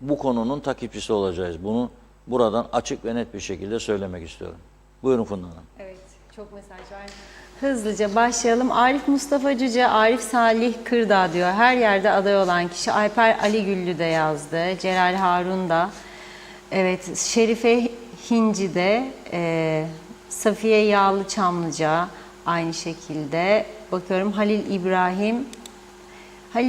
bu konunun takipçisi olacağız. Bunu buradan açık ve net bir şekilde söylemek istiyorum. Buyurun Funda Hanım. Evet, çok mesaj var. Hızlıca başlayalım. Arif Mustafa Cüce, Arif Salih Kırdağ diyor. Her yerde aday olan kişi. Alper Ali Güllü de yazdı. Celal Harun da. Evet, Şerife Hinci de. Safiye Yağlı Çamlıca aynı şekilde. Bakıyorum Halil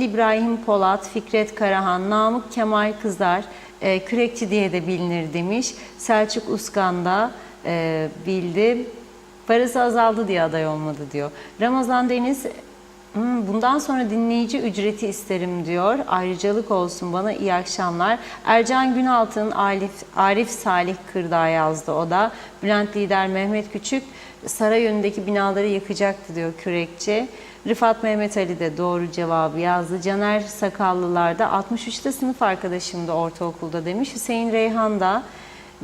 İbrahim Polat, Fikret Karahan, Namık Kemal Kızlar, Kürekçi diye de bilinir demiş. Selçuk Uskan da bildi. Parası azaldı diye aday olmadı diyor. Ramazan Deniz, bundan sonra dinleyici ücreti isterim diyor. Ayrıcalık olsun bana, iyi akşamlar. Ercan Günaltın, Arif Salih Kırdağ yazdı o da. Bülent Lider Mehmet Küçük, saray önündeki binaları yıkacaktı diyor Kürekçi. Rıfat Mehmet Ali de doğru cevabı yazdı. Caner Sakallılar da 63'te sınıf arkadaşım da ortaokulda demiş. Hüseyin Reyhan da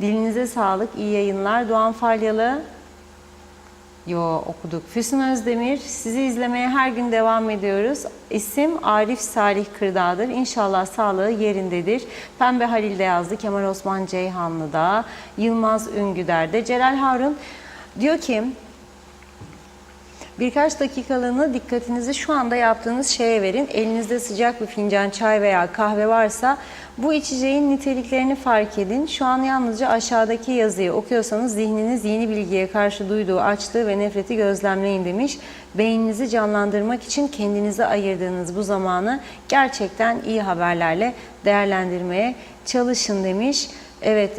dilinize sağlık, iyi yayınlar. Doğan Falyalı okuduk. Füsun Özdemir, sizi izlemeye her gün devam ediyoruz. İsim Arif Salih Kırdağ'dır. İnşallah sağlığı yerindedir. Pembe Halil de yazdı. Kemal Osman Ceyhanlı da. Yılmaz Üngüder de. Celal Harun diyor ki, birkaç dakikalığına dikkatinizi şu anda yaptığınız şeye verin. Elinizde sıcak bir fincan çay veya kahve varsa bu içeceğin niteliklerini fark edin. Şu an yalnızca aşağıdaki yazıyı okuyorsanız zihniniz yeni bilgiye karşı duyduğu açlığı ve nefreti gözlemleyin demiş. Beyninizi canlandırmak için kendinize ayırdığınız bu zamanı gerçekten iyi haberlerle değerlendirmeye çalışın demiş. Evet,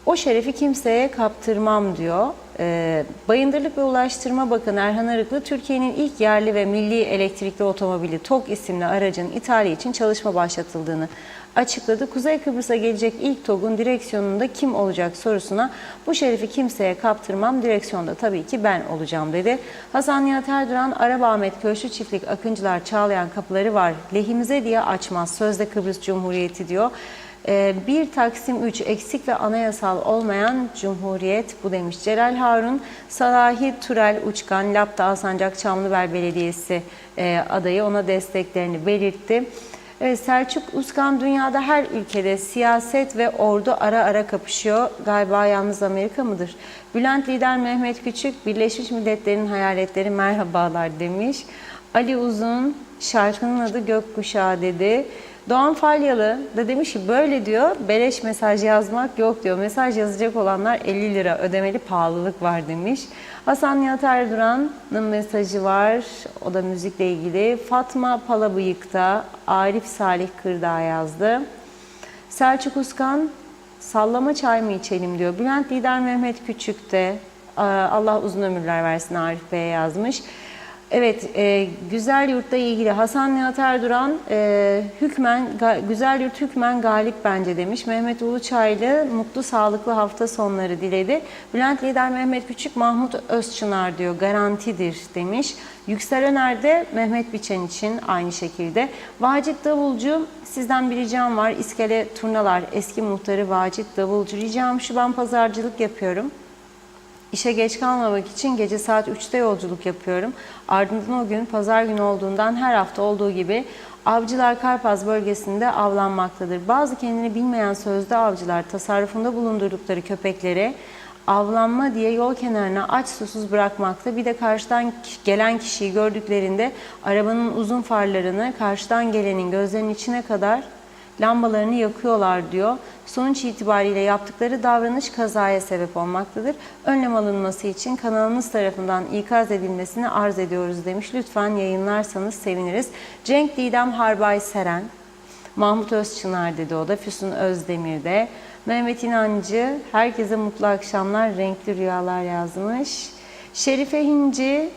o şerefi kimseye kaptırmam diyor. Bayındırlık ve Ulaştırma Bakanı Erhan Arıklı, Türkiye'nin ilk yerli ve milli elektrikli otomobili TOG isimli aracın ithali için çalışma başlatıldığını açıkladı. Kuzey Kıbrıs'a gelecek ilk TOG'un direksiyonunda kim olacak sorusuna bu şerefi kimseye kaptırmam, direksiyonda tabii ki ben olacağım dedi. Hasan Nihat Erduran, Araba Ahmet Köşkü Çiftlik Akıncılar Çağlayan kapıları var, lehimize diye açmaz, sözde Kıbrıs Cumhuriyeti diyor. 1 Taksim 3 eksik ve anayasal olmayan cumhuriyet bu demiş. Celal Harun, Salahi Turel Uçkan, Lapta Alsancak Çamlıbel Belediyesi adayı, ona desteklerini belirtti. Selçuk Uskan, dünyada her ülkede siyaset ve ordu ara ara kapışıyor. Galiba yalnız Amerika mıdır? Bülent Lider Mehmet Küçük, Birleşmiş Milletler'in hayaletleri merhabalar demiş. Ali Uzun, şarkının adı Gökkuşağı dedi. Doğan Falyalı da demiş ki böyle diyor, beleş mesaj yazmak yok diyor. Mesaj yazacak olanlar 50 lira ödemeli, pahalılık var demiş. Hasan Nihat Erduran'ın mesajı var. O da müzikle ilgili. Fatma Palabıyık'ta Arif Salih Kırdağ yazdı. Selçuk Uskan, sallama çay mı içelim diyor. Bülent Lider Mehmet Küçük de Allah uzun ömürler versin Arif Bey'e yazmış. Evet, Güzel Yurt'la ilgili Hasan Nihat Erduran, Güzel Yurt hükmen galip bence demiş. Mehmet Uluçaylı, mutlu sağlıklı hafta sonları diledi. Bülent Lider Mehmet Küçük, Mahmut Özçınar diyor, garantidir demiş. Yüksel Öner de Mehmet Biçen için aynı şekilde. Vacit Davulcu, sizden bir ricam var. İskele Turnalar eski muhtarı Vacit Davulcu, ricam şu, ben pazarcılık yapıyorum. İşe geç kalmamak için gece saat 3'te yolculuk yapıyorum. Ardından o gün pazar günü olduğundan her hafta olduğu gibi avcılar Karpaz bölgesinde avlanmaktadır. Bazı kendini bilmeyen sözde avcılar tasarrufunda bulundurdukları köpekleri avlanma diye yol kenarına aç susuz bırakmakta. Bir de karşıdan gelen kişiyi gördüklerinde arabanın uzun farlarını karşıdan gelenin gözlerinin içine kadar lambalarını yakıyorlar diyor. Sonuç itibariyle yaptıkları davranış kazaya sebep olmaktadır. Önlem alınması için kanalımız tarafından ikaz edilmesini arz ediyoruz demiş. Lütfen yayınlarsanız seviniriz. Cenk Didem Harbay Seren, Mahmut Özçınar dedi o da, Füsun Özdemir de. Mehmet İnancı, herkese mutlu akşamlar, renkli rüyalar yazmış. Şerife Hinci,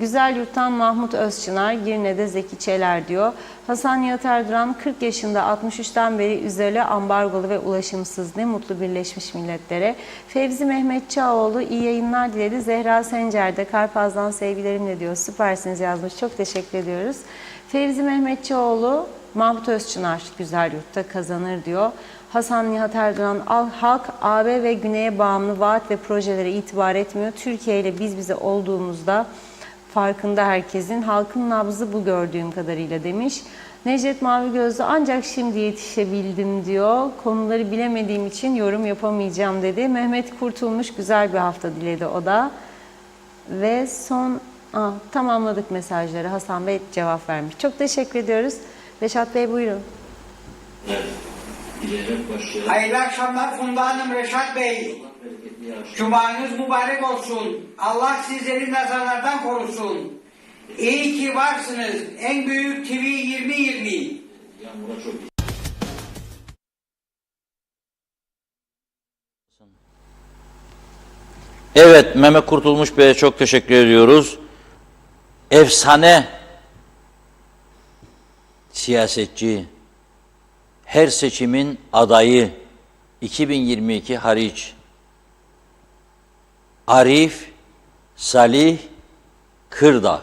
Güzel Yurt'tan Mahmut Özçınar, Girne'de Zeki Çeler diyor. Hasan Nihat Erduran 40 yaşında 63'ten beri üzerine ambargolu ve ulaşımsız, ne mutlu Birleşmiş Milletler'e. Fevzi Mehmet Çağoğlu iyi yayınlar diledi. Zehra Sencer de Karpaz'dan sevgilerimle diyor. Süpersiniz yazmış. Çok teşekkür ediyoruz. Fevzi Mehmet Çağoğlu, Mahmut Özçınar Güzel Yurt'ta kazanır diyor. Hasan Nihat Erdoğan, halk AB ve Güney'e bağımlı vaat ve projelere itibar etmiyor. Türkiye ile biz bize olduğumuzda farkında herkesin. Halkın nabzı bu gördüğüm kadarıyla demiş. Necdet Mavi Gözlü, ancak şimdi yetişebildim diyor. Konuları bilemediğim için yorum yapamayacağım dedi. Mehmet Kurtulmuş güzel bir hafta diledi o da. Ve tamamladık mesajları. Hasan Bey cevap vermiş. Çok teşekkür ediyoruz. Reşat Bey buyurun. Hayırlı akşamlar Funda Hanım, Reşat Bey. Cumanız mübarek olsun. Allah sizleri nazarlardan korusun. İyi ki varsınız. En büyük TV 2020. Evet, Mehmet Kurtulmuş Bey'e çok teşekkür ediyoruz. Efsane siyasetçi, her seçimin adayı, 2022 hariç, Arif Salih Kırdağ.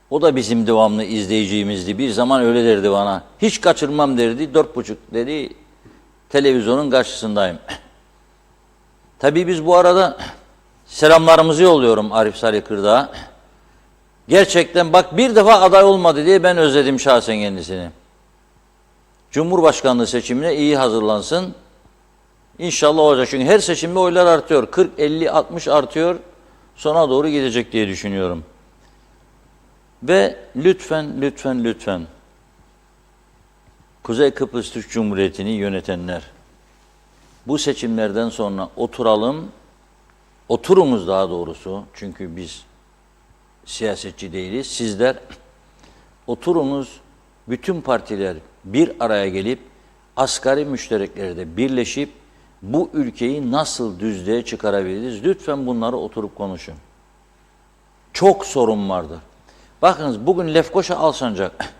O da bizim devamlı izleyicimizdi. Bir zaman öyle derdi bana. Hiç kaçırmam derdi. 4.30 dedi. Televizyonun karşısındayım. Tabii biz bu arada selamlarımızı yolluyorum Arif Salih Kırdağ'a. Gerçekten bak, bir defa aday olmadı diye ben özledim şahsen kendisini. Cumhurbaşkanlığı seçimine iyi hazırlansın. İnşallah olacak. Çünkü her seçimde oylar artıyor. 40, 50, 60 artıyor. Sona doğru gidecek diye düşünüyorum. Ve lütfen Kuzey Kıbrıs Türk Cumhuriyeti'ni yönetenler, bu seçimlerden sonra oturunuz daha doğrusu, çünkü biz siyasetçi değiliz, sizler oturunuz, bütün partiler bir araya gelip asgari müştereklerde birleşip bu ülkeyi nasıl düzlüğe çıkarabiliriz? Lütfen bunları oturup konuşun. Çok sorun vardır. Bakınız bugün Lefkoşa Alsancak,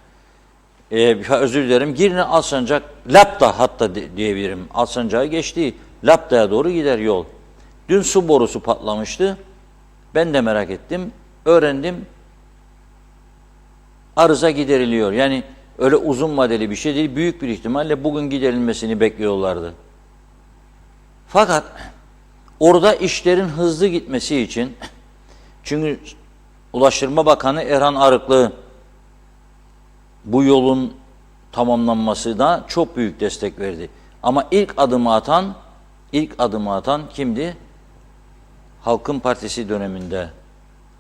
özür dilerim, Girne Alsancak, Lapta hatta diyebilirim. Alsancak'ı geçti, Lapta'ya doğru gider yol. Dün su borusu patlamıştı. Ben de merak ettim, öğrendim. Arıza gideriliyor. Yani öyle uzun vadeli bir şey değil. Büyük bir ihtimalle bugün giderilmesini bekliyorlardı. Fakat orada işlerin hızlı gitmesi için, çünkü Ulaştırma Bakanı Erhan Arıklı bu yolun tamamlanmasına çok büyük destek verdi. Ama ilk adımı atan kimdi? Halkın Partisi döneminde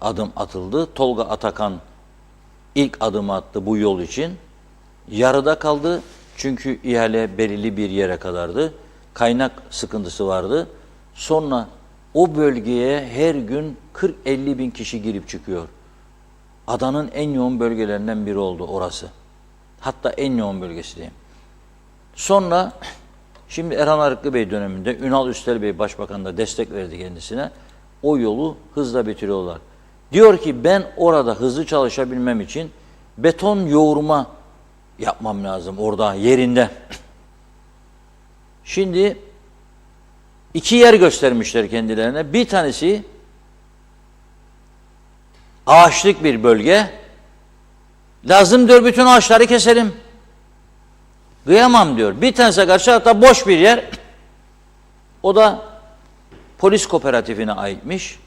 adım atıldı. Tolga Atakan ilk adımı attı bu yol için. Yarıda kaldı. Çünkü ihale belirli bir yere kadardı. Kaynak sıkıntısı vardı. Sonra o bölgeye her gün 40-50 bin kişi girip çıkıyor. Adanın en yoğun bölgelerinden biri oldu orası. Hatta en yoğun bölgesi diyeyim. Sonra şimdi Erhan Arıklı Bey döneminde Ünal Üstel Bey Başbakan da destek verdi kendisine. O yolu hızla bitiriyorlar. Diyor ki ben orada hızlı çalışabilmem için beton yoğurma yapmam lazım orada yerinde. Şimdi 2 yer göstermişler kendilerine. Bir tanesi ağaçlık bir bölge. Lazım diyor, bütün ağaçları keselim. Kıyamam diyor. Bir tanesi karşı hatta boş bir yer. O da polis kooperatifine aitmiş.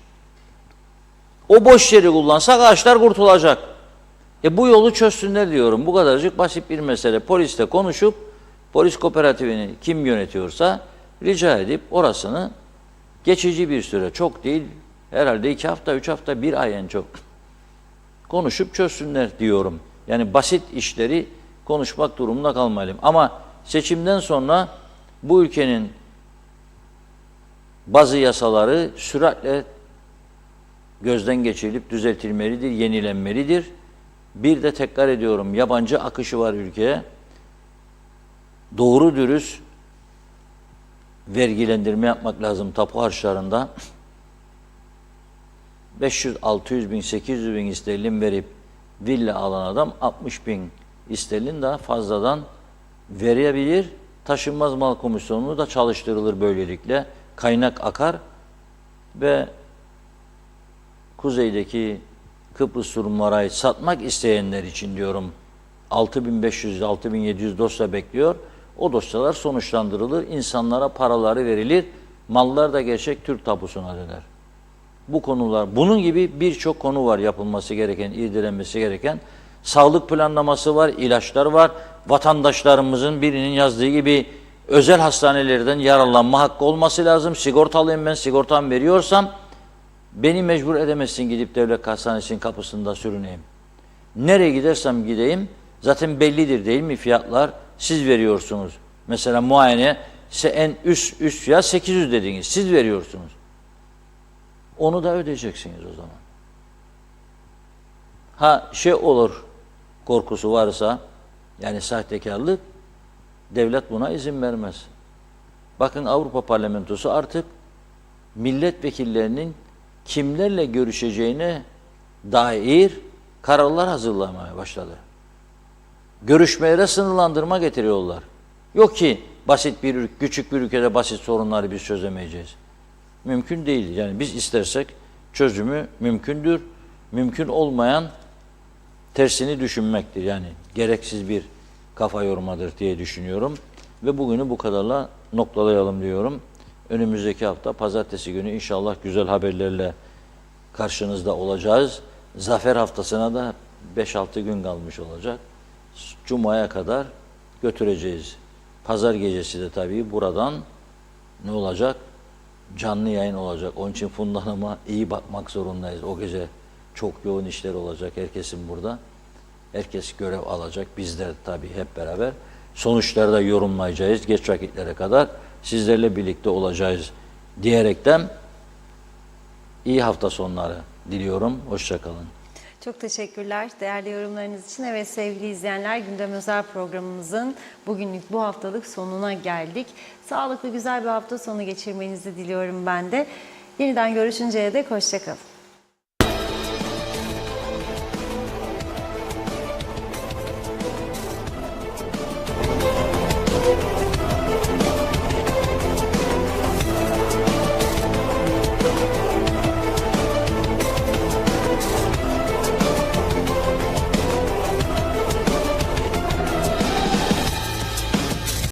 O boş yeri kullansak ağaçlar kurtulacak. Bu yolu çözsünler diyorum. Bu kadarcık basit bir mesele. Polisle konuşup polis kooperatifini kim yönetiyorsa rica edip orasını geçici bir süre, çok değil, herhalde 2 hafta, 3 hafta, 1 ay en çok konuşup çözsünler diyorum. Yani basit işleri konuşmak durumunda kalmayalım. Ama seçimden sonra bu ülkenin bazı yasaları süratle gözden geçirilip düzeltilmelidir, yenilenmelidir. Bir de tekrar ediyorum, yabancı akışı var ülkeye. Doğru dürüst vergilendirme yapmak lazım tapu harçlarında. 500, 600 bin, 800 bin sterlin verip villa alan adam 60 bin sterlin daha fazladan verebilir. Taşınmaz mal komisyonu da çalıştırılır böylelikle. Kaynak akar ve kuzeydeki Kıbrıs Rumlara satmak isteyenler için diyorum 6.500-6.700 dosya bekliyor. O dosyalar sonuçlandırılır. İnsanlara paraları verilir. Mallar da gerçek Türk tapusuna döner. Bu konular, bunun gibi birçok konu var yapılması gereken, irdelenmesi gereken. Sağlık planlaması var, ilaçlar var. Vatandaşlarımızın birinin yazdığı gibi özel hastanelerden yararlanma hakkı olması lazım. Sigortalıyım ben, sigortam veriyorsam beni mecbur edemezsin gidip devlet hastanesinin kapısında sürüneyim. Nereye gidersem gideyim zaten bellidir değil mi fiyatlar? Siz veriyorsunuz. Mesela muayene en üst fiyat 800 dediniz. Siz veriyorsunuz. Onu da ödeyeceksiniz o zaman. Ha olur korkusu varsa yani sahtekarlık devlet buna izin vermez. Bakın Avrupa Parlamentosu artık milletvekillerinin kimlerle görüşeceğine dair kararlar hazırlamaya başladı. Görüşmelere sınırlandırma getiriyorlar. Yok ki küçük bir ülkede basit sorunları biz çözemeyeceğiz. Mümkün değil. Yani biz istersek çözümü mümkündür. Mümkün olmayan tersini düşünmektir. Yani gereksiz bir kafa yormadır diye düşünüyorum. Ve bugünü bu kadarla noktalayalım diyorum. Önümüzdeki hafta pazartesi günü inşallah güzel haberlerle karşınızda olacağız. Zafer haftasına da 5-6 gün kalmış olacak. Cuma'ya kadar götüreceğiz. Pazar gecesi de tabii buradan ne olacak? Canlı yayın olacak. Onun için Funda Hanım'a iyi bakmak zorundayız. O gece çok yoğun işler olacak. Herkesin burada. Herkes görev alacak. Bizler tabii hep beraber. Sonuçları da yorumlayacağız. Geç vakitlere kadar sizlerle birlikte olacağız diyerekten iyi hafta sonları diliyorum. Hoşça kalın. Çok teşekkürler değerli yorumlarınız için. Evet sevgili izleyenler, Gündem Özel programımızın bugünlük bu haftalık sonuna geldik. Sağlıklı güzel bir hafta sonu geçirmenizi diliyorum ben de. Yeniden görüşünceye dek hoşça kalın.